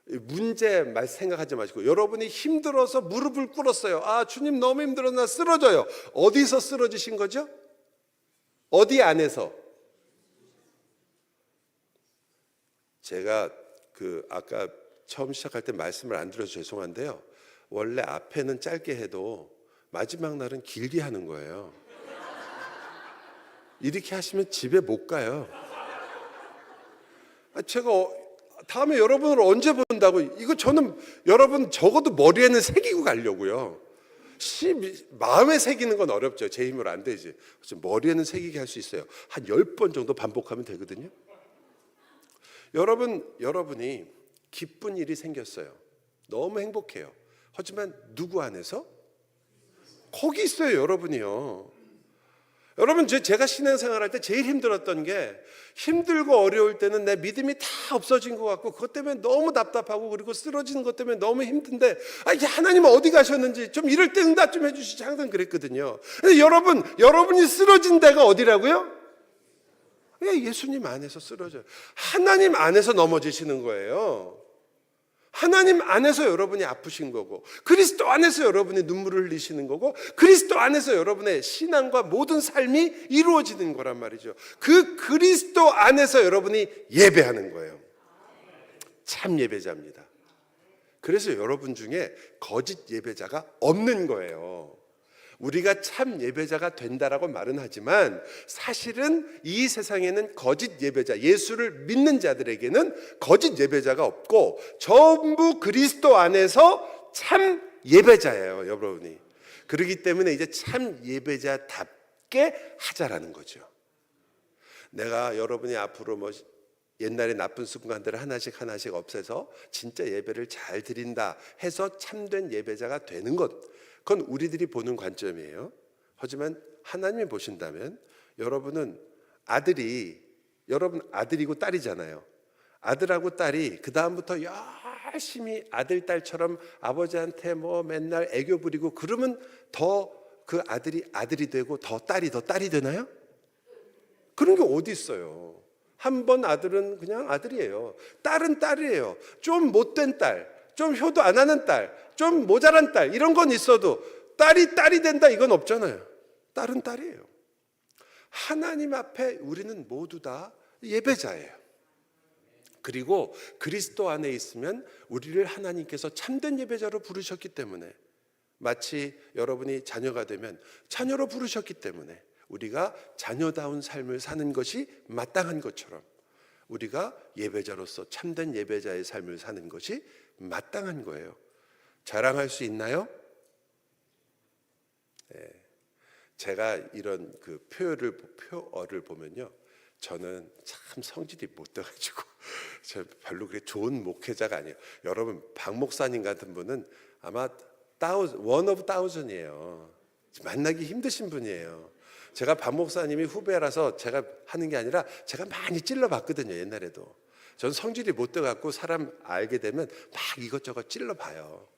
문제 말 생각하지 마시고 여러분이 힘들어서 무릎을 꿇었어요. 아 주님 너무 힘들어서 나 쓰러져요. 어디서 쓰러지신 거죠? 어디 안에서? 제가 아까 처음 시작할 때 말씀을 안 드려서 죄송한데요. 원래 앞에는 짧게 해도 마지막 날은 길게 하는 거예요. 이렇게 하시면 집에 못 가요. 제가 다음에 여러분을 언제 본다고 이거 저는 여러분 적어도 머리에는 새기고 가려고요. 마음에 새기는 건 어렵죠. 제 힘으로 안 되지. 머리에는 새기게 할 수 있어요. 한 10번 정도 반복하면 되거든요. 여러분이 기쁜 일이 생겼어요. 너무 행복해요. 하지만 누구 안에서? 거기 있어요, 여러분이요. 여러분 제가 신앙생활할 때 제일 힘들었던 게 힘들고 어려울 때는 내 믿음이 다 없어진 것 같고 그것 때문에 너무 답답하고 그리고 쓰러지는 것 때문에 너무 힘든데 이게 하나님은 어디 가셨는지 좀 이럴 때 응답 좀 해주시지 항상 그랬거든요. 근데 여러분이 쓰러진 데가 어디라고요? 예수님 안에서 쓰러져요. 하나님 안에서 넘어지시는 거예요. 하나님 안에서 여러분이 아프신 거고 그리스도 안에서 여러분이 눈물을 흘리시는 거고 그리스도 안에서 여러분의 신앙과 모든 삶이 이루어지는 거란 말이죠. 그 그리스도 안에서 여러분이 예배하는 거예요. 참 예배자입니다. 그래서 여러분 중에 거짓 예배자가 없는 거예요. 우리가 참 예배자가 된다라고 말은 하지만 사실은 이 세상에는 거짓 예배자, 예수를 믿는 자들에게는 거짓 예배자가 없고 전부 그리스도 안에서 참 예배자예요, 여러분이. 그렇기 때문에 이제 참 예배자답게 하자라는 거죠. 내가 여러분이 앞으로 옛날에 나쁜 습관들을 하나씩 없애서 진짜 예배를 잘 드린다 해서 참된 예배자가 되는 것, 그건 우리들이 보는 관점이에요. 하지만 하나님이 보신다면 여러분 아들이고 딸이잖아요. 아들하고 딸이 그 다음부터 열심히 아들 딸처럼 아버지한테 맨날 애교 부리고 그러면 더 그 아들이 되고 더 딸이 되나요? 그런 게 어디 있어요? 한 번 아들은 그냥 아들이에요. 딸은 딸이에요. 좀 못된 딸, 좀 효도 안 하는 딸, 좀 모자란 딸 이런 건 있어도 딸이 된다 이건 없잖아요. 딸은 딸이에요. 하나님 앞에 우리는 모두 다 예배자예요. 그리고 그리스도 안에 있으면 우리를 하나님께서 참된 예배자로 부르셨기 때문에 마치 여러분이 자녀가 되면 자녀로 부르셨기 때문에 우리가 자녀다운 삶을 사는 것이 마땅한 것처럼 우리가 예배자로서 참된 예배자의 삶을 사는 것이 마땅한 거예요. 자랑할 수 있나요? 네. 제가 이런 표어를 보면요, 저는 참 성질이 못 돼가지고 저 별로 그렇게 좋은 목회자가 아니에요. 여러분 박 목사님 같은 분은 아마 one of thousand이에요. 만나기 힘드신 분이에요. 제가 박 목사님이 후배라서 제가 하는 게 아니라 제가 많이 찔러봤거든요. 옛날에도. 전 성질이 못 돼갖고 사람 알게 되면 막 이것저것 찔러봐요.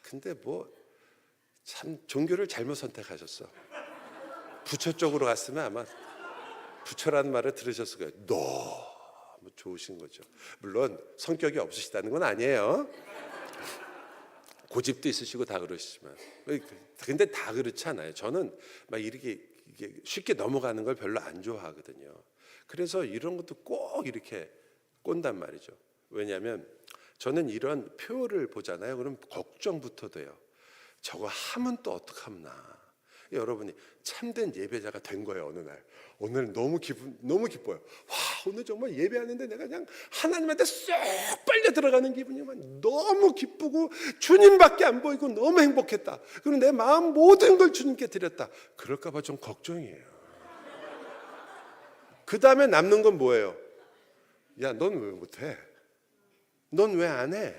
근데 참 종교를 잘못 선택하셨어. 부처 쪽으로 갔으면 아마 부처라는 말을 들으셨을 거예요. 너무 좋으신 거죠. 물론 성격이 없으시다는 건 아니에요. 고집도 있으시고 다 그러시지만 근데 다 그렇지 않아요. 저는 막 이게 쉽게 넘어가는 걸 별로 안 좋아하거든요. 그래서 이런 것도 꼭 이렇게 꼰단 말이죠. 왜냐하면 저는 이런 표를 보잖아요. 그럼 걱정부터 돼요. 저거 하면 또 어떡합나. 여러분이 참된 예배자가 된 거예요. 어느 날 너무 기뻐요. 와, 오늘 정말 예배하는데 내가 그냥 하나님한테 쏙 빨려 들어가는 기분이 너무 기쁘고 주님밖에 안 보이고 너무 행복했다. 그리고 내 마음 모든 걸 주님께 드렸다. 그럴까 봐 좀 걱정이에요. 그 다음에 남는 건 뭐예요? 야, 넌 왜 못해? 넌 왜 안 해?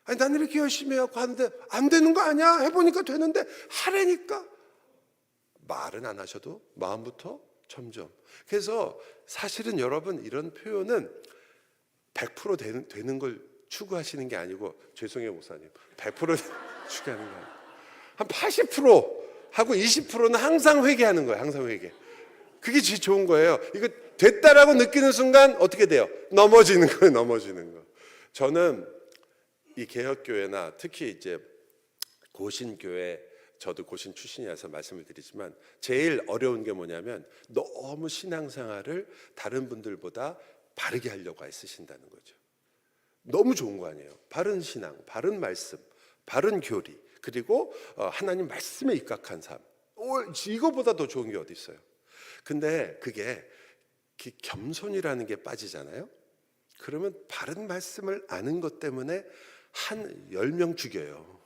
아니, 난 이렇게 열심히 해갖고 하는데 안 되는 거 아니야? 해보니까 되는데 하라니까. 말은 안 하셔도 마음부터 점점. 그래서 사실은 여러분 이런 표현은 100% 되는 걸 추구하시는 게 아니고, 죄송해요 목사님, 100% 추구하는 게 아니고 한 80% 하고 20%는 항상 회개하는 거예요. 항상 회개. 그게 제일 좋은 거예요. 이거 됐다라고 느끼는 순간 어떻게 돼요? 넘어지는 거예요. 넘어지는 거. 저는 이 개혁교회나 특히 이제 고신교회, 저도 고신 출신이라서 말씀을 드리지만 제일 어려운 게 뭐냐면 너무 신앙생활을 다른 분들보다 바르게 하려고 애쓰신다는 거죠. 너무 좋은 거 아니에요. 바른 신앙, 바른 말씀, 바른 교리, 그리고 하나님 말씀에 입각한 삶. 이거보다 더 좋은 게 어디 있어요? 근데 그게 겸손이라는 게 빠지잖아요. 그러면 바른 말씀을 아는 것 때문에 한 10명 죽여요.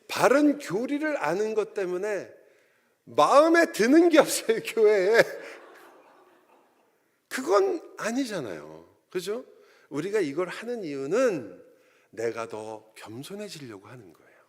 바른 교리를 아는 것 때문에 마음에 드는 게 없어요, 교회에. 그건 아니잖아요. 그죠? 우리가 이걸 하는 이유는 내가 더 겸손해지려고 하는 거예요.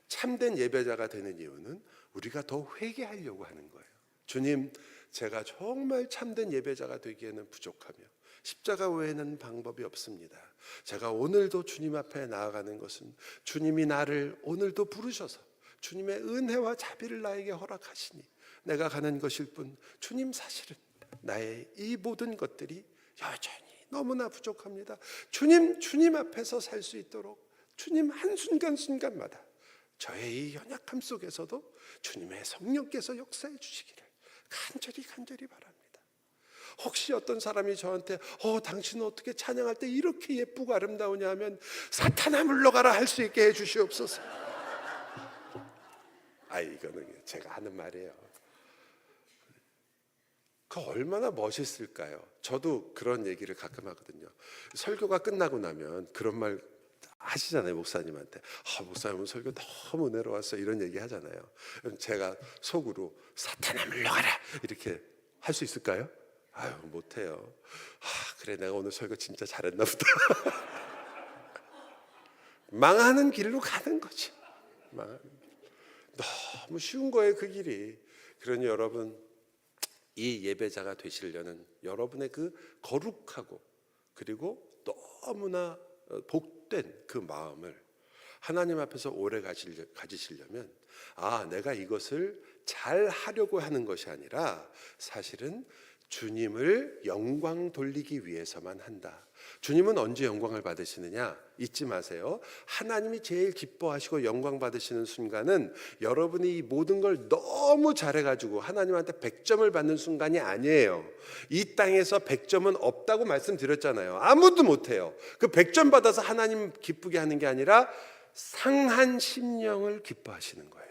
참된 예배자가 되는 이유는 우리가 더 회개하려고 하는 거예요. 주님, 제가 정말 참된 예배자가 되기에는 부족하며 십자가 외에는 방법이 없습니다. 제가 오늘도 주님 앞에 나아가는 것은 주님이 나를 오늘도 부르셔서 주님의 은혜와 자비를 나에게 허락하시니 내가 가는 것일 뿐, 주님 사실은 나의 이 모든 것들이 여전히 너무나 부족합니다. 주님 앞에서 살 수 있도록 주님 한순간순간마다 저의 이 연약함 속에서도 주님의 성령께서 역사해 주시기를 간절히 바랍니다. 혹시 어떤 사람이 저한테 당신은 어떻게 찬양할 때 이렇게 예쁘고 아름다우냐 하면 사탄아 물러가라 할 수 있게 해 주시옵소서. 이거는 제가 하는 말이에요. 그 얼마나 멋있을까요? 저도 그런 얘기를 가끔 하거든요. 설교가 끝나고 나면 그런 말 하시잖아요, 목사님한테. 목사님 오늘 설교 너무 은혜로웠어요, 이런 얘기 하잖아요. 제가 속으로 사탄아 물러가라 이렇게 할 수 있을까요? 못해요. 그래, 내가 오늘 설교 진짜 잘했나 보다. 망하는 길로 가는 거지. 망하는 길. 너무 쉬운 거예요, 그 길이. 그러니 여러분, 이 예배자가 되시려는 여러분의 그 거룩하고 그리고 너무나 복된 그 마음을 하나님 앞에서 오래 가지시려면 내가 이것을 잘 하려고 하는 것이 아니라 사실은 주님을 영광 돌리기 위해서만 한다. 주님은 언제 영광을 받으시느냐? 잊지 마세요. 하나님이 제일 기뻐하시고 영광 받으시는 순간은 여러분이 이 모든 걸 너무 잘해가지고 하나님한테 100점을 받는 순간이 아니에요. 이 땅에서 100점은 없다고 말씀드렸잖아요. 아무도 못해요. 그 100점 받아서 하나님 기쁘게 하는 게 아니라 상한 심령을 기뻐하시는 거예요.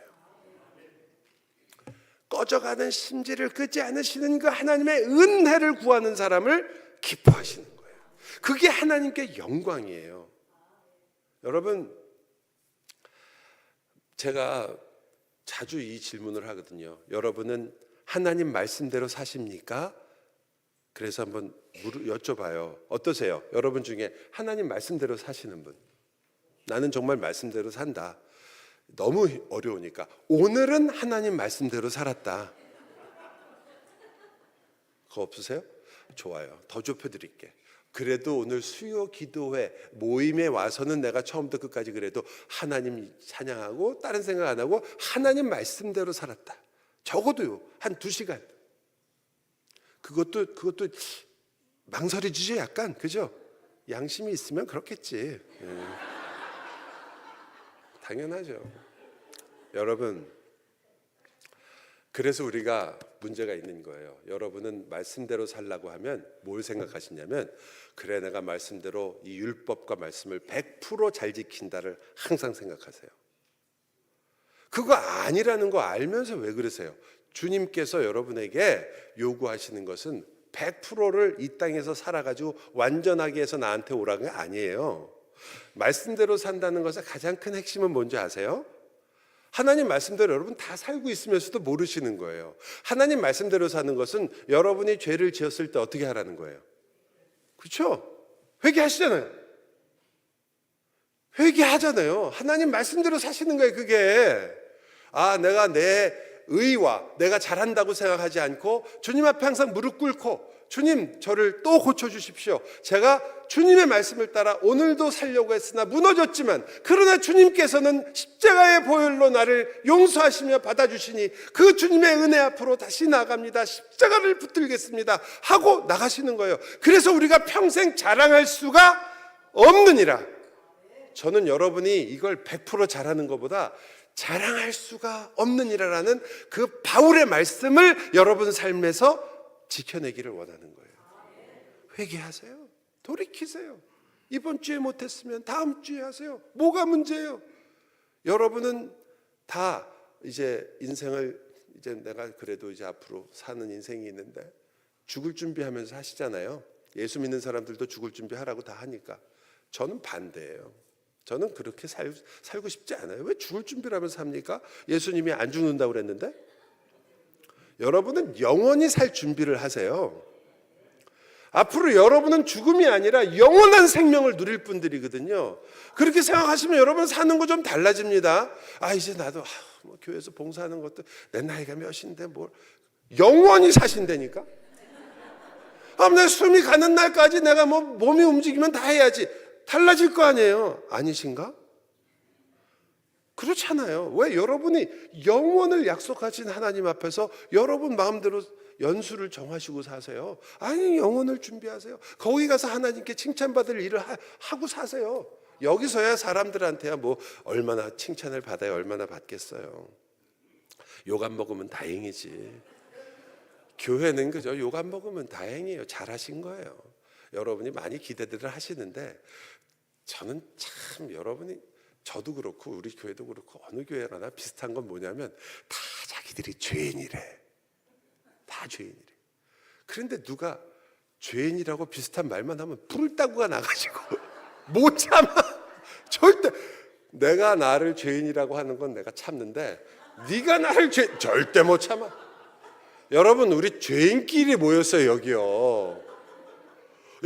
꺼져가는 심지를 끄지 않으시는 그 하나님의 은혜를 구하는 사람을 기뻐하시는 거예요. 그게 하나님께 영광이에요. 여러분, 제가 자주 이 질문을 하거든요. 여러분은 하나님 말씀대로 사십니까? 그래서 한번 여쭤봐요. 어떠세요? 여러분 중에 하나님 말씀대로 사시는 분. 나는 정말 말씀대로 산다. 너무 어려우니까 오늘은 하나님 말씀대로 살았다. 그거 없으세요? 좋아요. 더 좁혀드릴게. 그래도 오늘 수요 기도회 모임에 와서는 내가 처음부터 끝까지 그래도 하나님 찬양하고 다른 생각 안 하고 하나님 말씀대로 살았다. 적어도요 한 2시간. 그것도 망설여지죠 약간. 그죠? 양심이 있으면 그렇겠지. 당연하죠. 여러분, 그래서 우리가 문제가 있는 거예요. 여러분은 말씀대로 살라고 하면 뭘 생각하시냐면 그래, 내가 말씀대로 이 율법과 말씀을 100% 잘 지킨다를 항상 생각하세요. 그거 아니라는 거 알면서 왜 그러세요? 주님께서 여러분에게 요구하시는 것은 100%를 이 땅에서 살아가지고 완전하게 해서 나한테 오라는 게 아니에요. 말씀대로 산다는 것의 가장 큰 핵심은 뭔지 아세요? 하나님 말씀대로 여러분 다 살고 있으면서도 모르시는 거예요. 하나님 말씀대로 사는 것은 여러분이 죄를 지었을 때 어떻게 하라는 거예요. 그렇죠? 회개하시잖아요. 회개하잖아요. 하나님 말씀대로 사시는 거예요. 그게 내가 내 의와 내가 잘한다고 생각하지 않고 주님 앞에 항상 무릎 꿇고 주님 저를 또 고쳐주십시오. 제가 주님의 말씀을 따라 오늘도 살려고 했으나 무너졌지만 그러나 주님께서는 십자가의 보혈로 나를 용서하시며 받아주시니 그 주님의 은혜 앞으로 다시 나아갑니다. 십자가를 붙들겠습니다 하고 나가시는 거예요. 그래서 우리가 평생 자랑할 수가 없느니라. 저는 여러분이 이걸 100% 잘하는 것보다 자랑할 수가 없느니라라는 그 바울의 말씀을 여러분 삶에서 지켜내기를 원하는 거예요. 회개하세요. 돌이키세요. 이번 주에 못했으면 다음 주에 하세요. 뭐가 문제예요? 여러분은 다 이제 인생을 이제 내가 그래도 이제 앞으로 사는 인생이 있는데 죽을 준비하면서 하시잖아요. 예수 믿는 사람들도 죽을 준비하라고 다 하니까 저는 반대예요. 저는 그렇게 살고 싶지 않아요. 왜 죽을 준비를 하면서 삽니까? 예수님이 안 죽는다고 그랬는데 여러분은 영원히 살 준비를 하세요. 앞으로 여러분은 죽음이 아니라 영원한 생명을 누릴 분들이거든요. 그렇게 생각하시면 여러분 사는 거 좀 달라집니다. 이제 나도 뭐 교회에서 봉사하는 것도 내 나이가 몇인데 뭘 영원히 사신다니까. 내 숨이 가는 날까지 내가 뭐 몸이 움직이면 다 해야지. 달라질 거 아니에요. 아니신가? 그렇잖아요. 왜 여러분이 영원을 약속하신 하나님 앞에서 여러분 마음대로 연수를 정하시고 사세요? 아니, 영원을 준비하세요. 거기 가서 하나님께 칭찬받을 일을 하고 사세요. 여기서야 사람들한테야 뭐 얼마나 칭찬을 받아야 얼마나 받겠어요. 욕 안 먹으면 다행이지. 교회는 그죠? 욕 안 먹으면 다행이에요. 잘하신 거예요. 여러분이 많이 기대들을 하시는데 저는 참 여러분이 저도 그렇고 우리 교회도 그렇고 어느 교회나 비슷한 건 뭐냐면 다 자기들이 죄인이래. 다 죄인이래. 그런데 누가 죄인이라고 비슷한 말만 하면 불따구가 나가지고 못 참아. 절대 내가 나를 죄인이라고 하는 건 내가 참는데 네가 나를 절대 못 참아. 여러분 우리 죄인끼리 모였어요. 여기요.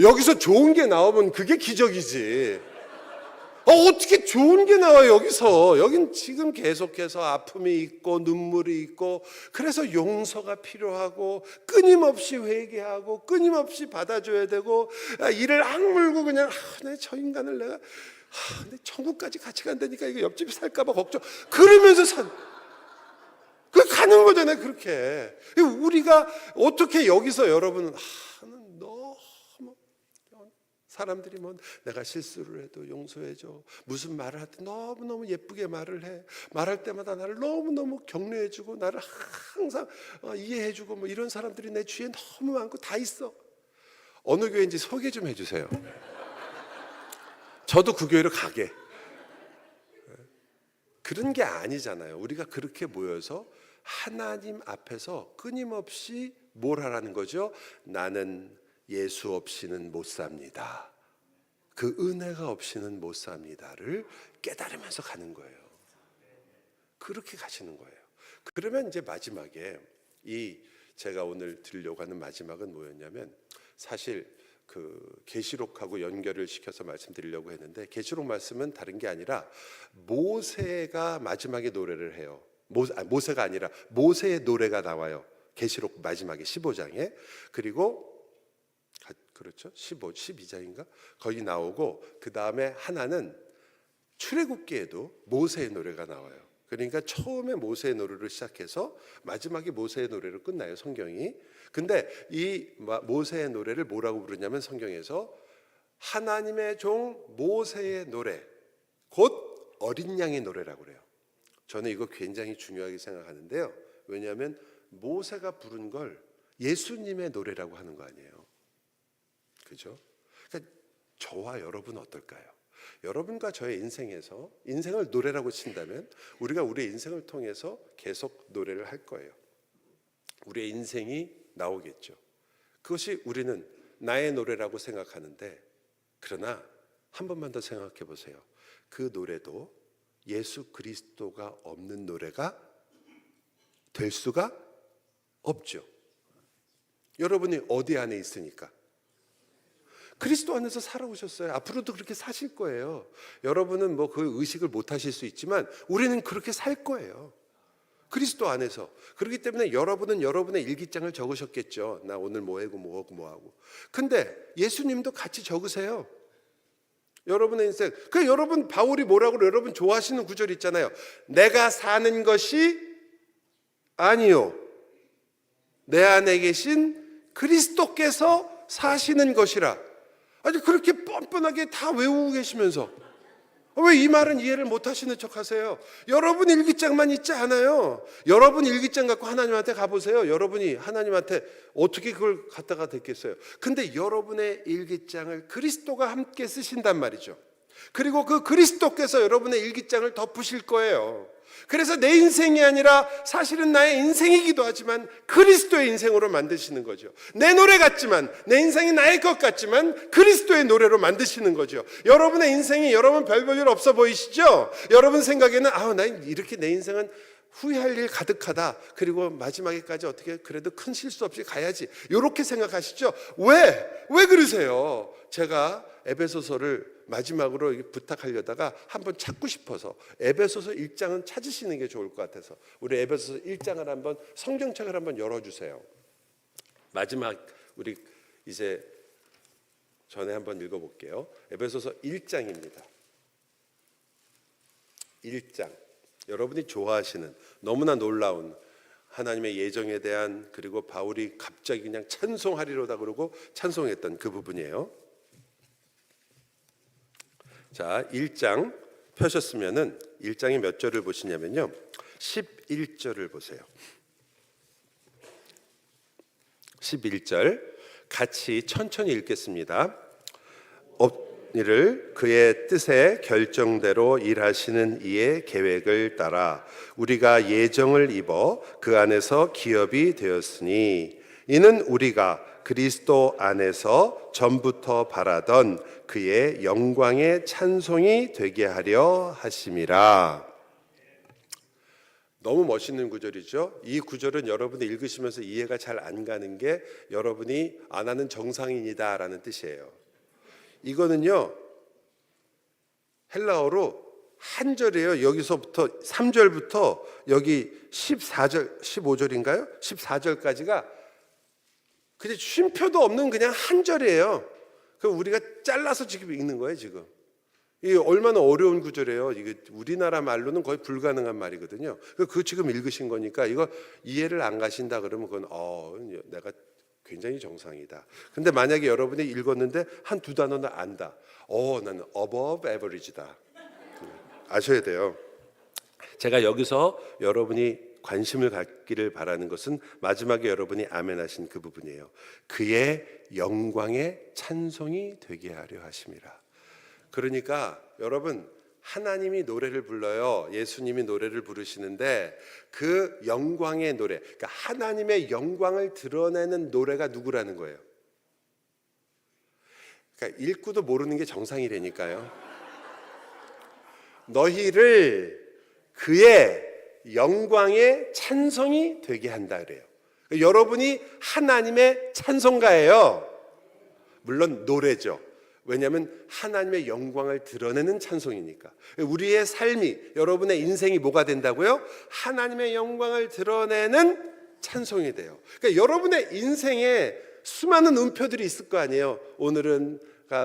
여기서 좋은 게 나오면 그게 기적이지. 어떻게 좋은 게 나와요 여기서. 여긴 지금 계속해서 아픔이 있고 눈물이 있고 그래서 용서가 필요하고 끊임없이 회개하고 끊임없이 받아줘야 되고 이를 악물고 그냥 저 인간을 내가 근데 천국까지 같이 간다니까 이거 옆집에 살까 봐 걱정 그러면서 그 가는 거잖아요. 그렇게 우리가 어떻게 여기서 여러분은 사람들이 뭐 내가 실수를 해도 용서해줘. 무슨 말을 하든 너무너무 예쁘게 말을 해. 말할 때마다 나를 너무너무 격려해주고 나를 항상 이해해주고 뭐 이런 사람들이 내 주위에 너무 많고 다 있어. 어느 교회인지 소개 좀 해주세요. 저도 그 교회로 가게. 그런 게 아니잖아요. 우리가 그렇게 모여서 하나님 앞에서 끊임없이 뭘 하라는 거죠? 나는 예수 없이는 못 삽니다. 그 은혜가 없이는 못 삽니다를 깨달으면서 가는 거예요. 그렇게 가시는 거예요. 그러면 이제 마지막에 제가 오늘 드리려고 하는 마지막은 뭐였냐면 사실 그 계시록하고 연결을 시켜서 말씀드리려고 했는데 계시록 말씀은 다른 게 아니라 모세가 마지막에 노래를 해요. 모세가 아니라 모세의 노래가 나와요. 계시록 마지막에 15장에. 그리고 그렇죠. 12장인가? 거기 나오고 그 다음에 하나는 출애굽기에도 모세의 노래가 나와요. 그러니까 처음에 모세의 노래를 시작해서 마지막에 모세의 노래로 끝나요. 성경이. 근데 이 모세의 노래를 뭐라고 부르냐면 성경에서 하나님의 종 모세의 노래, 곧 어린 양의 노래라고 그래요. 저는 이거 굉장히 중요하게 생각하는데요. 왜냐하면 모세가 부른 걸 예수님의 노래라고 하는 거 아니에요. 그죠? 그러니까 저와 여러분 어떨까요? 여러분과 저의 인생에서 인생을 노래라고 친다면 우리가 우리의 인생을 통해서 계속 노래를 할 거예요. 우리의 인생이 나오겠죠. 그것이 우리는 나의 노래라고 생각하는데, 그러나 한 번만 더 생각해 보세요. 그 노래도 예수 그리스도가 없는 노래가 될 수가 없죠. 여러분이 어디 안에 있으니까? 그리스도 안에서 살아오셨어요. 앞으로도 그렇게 사실 거예요. 여러분은 뭐 그 의식을 못 하실 수 있지만 우리는 그렇게 살 거예요. 그리스도 안에서. 그렇기 때문에 여러분은 여러분의 일기장을 적으셨겠죠. 나 오늘 뭐 하고 뭐 하고 뭐 하고. 근데 예수님도 같이 적으세요. 여러분의 인생. 그 여러분 바울이 뭐라고 여러분 좋아하시는 구절 있잖아요. 내가 사는 것이 아니요, 내 안에 계신 그리스도께서 사시는 것이라. 아니 그렇게 뻔뻔하게 다 외우고 계시면서 왜 이 말은 이해를 못 하시는 척 하세요? 여러분 일기장만 있지 않아요. 여러분 일기장 갖고 하나님한테 가보세요. 여러분이 하나님한테 어떻게 그걸 갖다가 됐겠어요? 근데 여러분의 일기장을 그리스도가 함께 쓰신단 말이죠. 그리고 그 그리스도께서 여러분의 일기장을 덮으실 거예요. 그래서 내 인생이 아니라 사실은 나의 인생이기도 하지만 그리스도의 인생으로 만드시는 거죠. 내 노래 같지만, 내 인생이 나의 것 같지만 그리스도의 노래로 만드시는 거죠. 여러분의 인생이 여러분 별 볼 일 없어 보이시죠? 여러분 생각에는 나 이렇게 내 인생은 후회할 일 가득하다. 그리고 마지막에까지 어떻게 그래도 큰 실수 없이 가야지. 이렇게 생각하시죠? 왜 그러세요? 제가 에베소서를 마지막으로 부탁하려다가 한번 찾고 싶어서 에베소서 1장은 찾으시는 게 좋을 것 같아서 우리 에베소서 1장을 한번 성경책을 한번 열어주세요. 마지막 우리 이제 전에 한번 읽어볼게요. 에베소서 1장입니다. 1장. 여러분이 좋아하시는 너무나 놀라운 하나님의 예정에 대한, 그리고 바울이 갑자기 그냥 찬송하리로다 그러고 찬송했던 그 부분이에요. 자, 1장 펴셨으면은 1장이 몇 절을 보시냐면요, 11절을 보세요. 11절 같이 천천히 읽겠습니다. 이를 그의 뜻의 결정대로 일하시는 이의 계획을 따라 우리가 예정을 입어 그 안에서 기업이 되었으니, 이는 우리가 그리스도 안에서 전부터 바라던 그의 영광의 찬송이 되게 하려 하심이라. 너무 멋있는 구절이죠. 이 구절은 여러분이 읽으시면서 이해가 잘 안 가는 게 여러분이 안 하는 정상인이다라는 뜻이에요. 이거는요 헬라어로 한 절이에요. 여기서부터 3절부터 여기 14절 15절인가요? 14절까지가 그냥 쉼표도 없는 그냥 한 절이에요. 그 우리가 잘라서 지금 읽는 거예요. 지금 이게 얼마나 어려운 구절이에요. 이게 우리나라 말로는 거의 불가능한 말이거든요. 그 지금 읽으신 거니까 이거 이해를 안 가신다 그러면 그건 내가 굉장히 정상이다. 근데 만약에 여러분이 읽었는데 한 두 단어는 안다. 나는 above average다. 아셔야 돼요. 제가 여기서 여러분이 관심을 갖기를 바라는 것은 마지막에 여러분이 아멘 하신 그 부분이에요. 그의 영광의 찬송이 되게 하려 하심이라. 그러니까 여러분, 하나님이 노래를 불러요. 예수님이 노래를 부르시는데 그 영광의 노래, 그러니까 하나님의 영광을 드러내는 노래가 누구라는 거예요? 그러니까 읽고도 모르는 게 정상이라니까요. 너희를 그의 영광의 찬송이 되게 한다 그래요. 여러분이 하나님의 찬송가예요. 물론 노래죠. 왜냐하면 하나님의 영광을 드러내는 찬송이니까. 우리의 삶이, 여러분의 인생이 뭐가 된다고요? 하나님의 영광을 드러내는 찬송이 돼요. 그러니까 여러분의 인생에 수많은 음표들이 있을 거 아니에요. 오늘은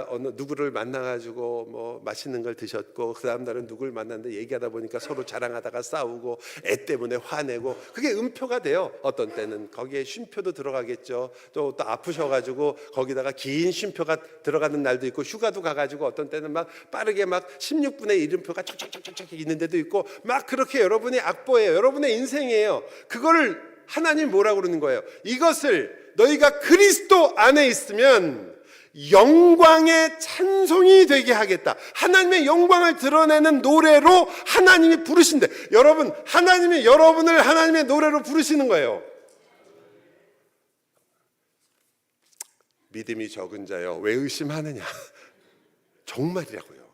어느 누구를 만나가지고 뭐 맛있는 걸 드셨고, 그 다음 날은 누구를 만났는데 얘기하다 보니까 서로 자랑하다가 싸우고 애 때문에 화내고, 그게 음표가 돼요. 어떤 때는 거기에 쉼표도 들어가겠죠. 또 아프셔가지고 거기다가 긴 쉼표가 들어가는 날도 있고, 휴가도 가가지고 어떤 때는 막 빠르게 막 16분의 1음표가 척척척척 있는 데도 있고, 막 그렇게 여러분의 악보예요. 여러분의 인생이에요. 그거를 하나님 뭐라고 그러는 거예요? 이것을 너희가 그리스도 안에 있으면 영광의 찬송이 되게 하겠다. 하나님의 영광을 드러내는 노래로 하나님이 부르신대. 여러분, 하나님이 여러분을 하나님의 노래로 부르시는 거예요. 믿음이 적은 자여 왜 의심하느냐. 정말이라고요.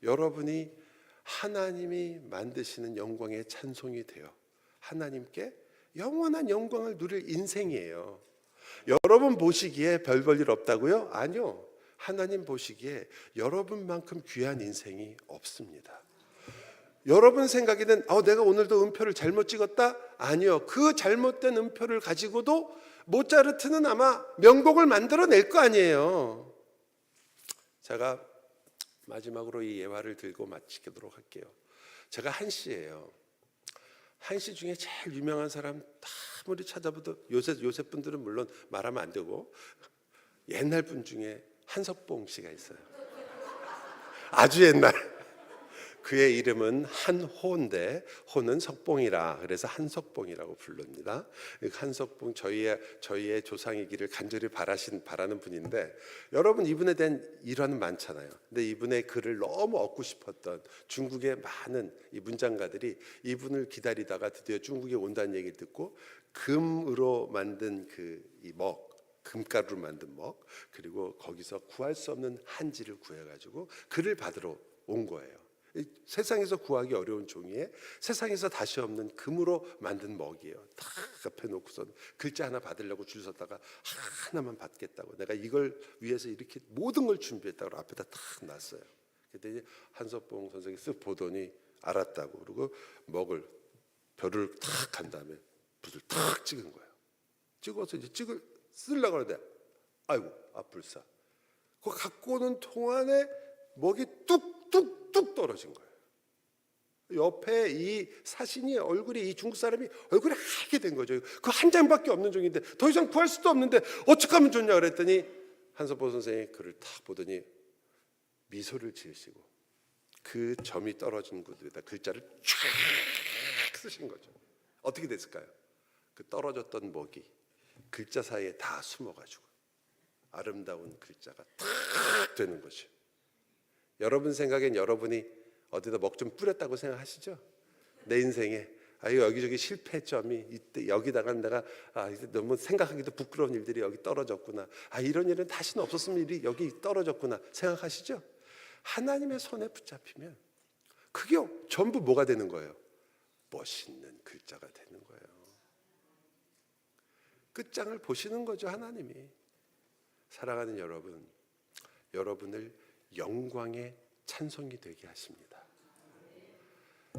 여러분이 하나님이 만드시는 영광의 찬송이 되어 하나님께 영원한 영광을 누릴 인생이에요. 여러분 보시기에 별 볼 일 없다고요? 아니요. 하나님 보시기에 여러분만큼 귀한 인생이 없습니다. 여러분 생각에는 내가 오늘도 음표를 잘못 찍었다? 아니요. 그 잘못된 음표를 가지고도 모차르트는 아마 명곡을 만들어낼 거 아니에요. 제가 마지막으로 이 예화를 들고 마치도록 할게요. 제가 한씨예요. 한씨 중에 제일 유명한 사람 아무리 찾아봐도 요새 분들은 물론 말하면 안 되고 옛날 분 중에 한석봉 씨가 있어요. 아주 옛날. 그의 이름은 한호인데 호는 석봉이라 그래서 한석봉이라고 부릅니다. 한석봉 저희의 조상이기를 간절히 바라는 분인데 여러분 이분에 대한 일화는 많잖아요. 근데 이분의 글을 너무 얻고 싶었던 중국의 많은 이 문장가들이 이분을 기다리다가 드디어 중국에 온다는 얘기를 듣고 금으로 만든 금가루로 만든 먹 그리고 거기서 구할 수 없는 한지를 구해가지고 글을 받으러 온 거예요. 세상에서 구하기 어려운 종이에 세상에서 다시 없는 금으로 만든 먹이에요. 다 앞에 놓고서 글자 하나 받으려고 줄 섰다가 하나만 받겠다고 내가 이걸 위해서 이렇게 모든 걸 준비했다고 앞에다 탁 놨어요. 그때 한석봉 선생이 쓱 보더니 알았다고 그러고 먹을 별을 탁 한 다음에 붓을 탁 찍은 거예요. 찍어서 이제 쓰려고 하는데 아이고 불사. 그거 갖고 오는 동안에 먹이 뚝뚝뚝 떨어진 거예요. 옆에 이 사신이 얼굴이 이 중국 사람이 얼굴이 하게 된 거죠. 그 한 장밖에 없는 종인데 더 이상 구할 수도 없는데 어떻게 하면 좋냐 그랬더니 한석봉 선생이 글을 탁 보더니 미소를 지으시고 그 점이 떨어진 곳에다 글자를 쫙 쓰신 거죠. 어떻게 됐을까요? 그 떨어졌던 먹이 글자 사이에 다 숨어가지고 아름다운 글자가 탁 되는 거죠. 여러분 생각엔 여러분이 어디다 먹 좀 뿌렸다고 생각하시죠? 내 인생에 여기저기 실패점이 이때 여기다가 내가 너무 생각하기도 부끄러운 일들이 여기 떨어졌구나. 이런 일은 다시는 없었으면 일이 여기 떨어졌구나 생각하시죠? 하나님의 손에 붙잡히면 그게 전부 뭐가 되는 거예요? 멋있는 글자가 되는 거예요. 끝장을 보시는 거죠. 하나님이. 사랑하는 여러분, 여러분을 영광의 찬송이 되게 하십니다.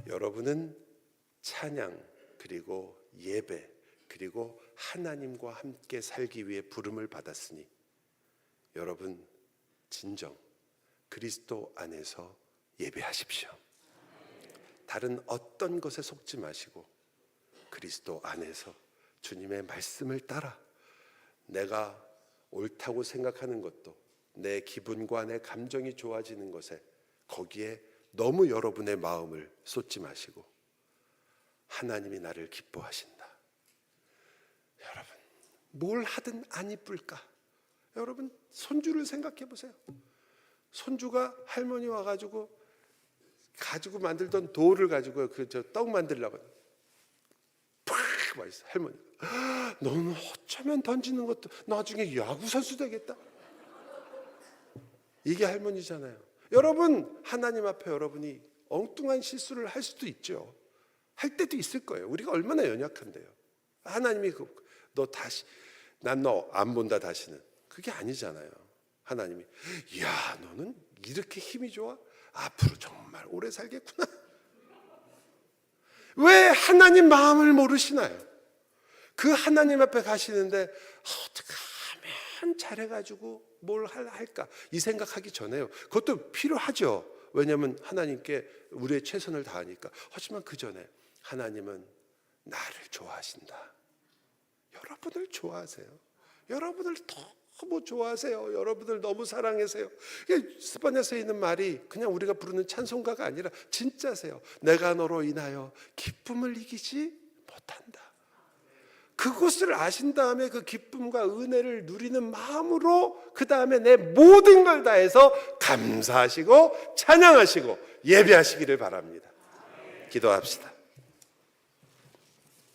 여러분은 찬양 그리고 예배 그리고 하나님과 함께 살기 위해 부름을 받았으니 여러분 진정 그리스도 안에서 예배하십시오. 다른 어떤 것에 속지 마시고 그리스도 안에서 주님의 말씀을 따라 내가 옳다고 생각하는 것도 내 기분과 내 감정이 좋아지는 것에 거기에 너무 여러분의 마음을 쏟지 마시고 하나님이 나를 기뻐하신다. 여러분 뭘 하든 안 이쁠까? 여러분 손주를 생각해 보세요. 손주가 할머니 와가지고 만들던 돌을 가지고 떡 만들려고 팍 맛있어. 할머니 너는 어쩌면 던지는 것도 나중에 야구 선수 되겠다. 이게 할머니잖아요. 여러분 하나님 앞에 여러분이 엉뚱한 실수를 할 수도 있죠. 할 때도 있을 거예요. 우리가 얼마나 연약한데요. 하나님이 너 다시 난 너 안 본다 다시는 그게 아니잖아요. 하나님이 야 너는 이렇게 힘이 좋아? 앞으로 정말 오래 살겠구나. 왜 하나님 마음을 모르시나요? 그 하나님 앞에 가시는데 어떻게 하면 잘해가지고 뭘 할까 이 생각하기 전에요. 그것도 필요하죠. 왜냐하면 하나님께 우리의 최선을 다하니까. 하지만 그 전에 하나님은 나를 좋아하신다. 여러분을 좋아하세요. 여러분을 너무 좋아하세요. 여러분을 너무 사랑하세요. 스바냐서에 있는 말이 그냥 우리가 부르는 찬송가가 아니라 진짜세요. 내가 너로 인하여 기쁨을 이기지 못한다. 그것을 아신 다음에 그 기쁨과 은혜를 누리는 마음으로 그 다음에 내 모든 걸 다해서 감사하시고 찬양하시고 예배하시기를 바랍니다. 기도합시다.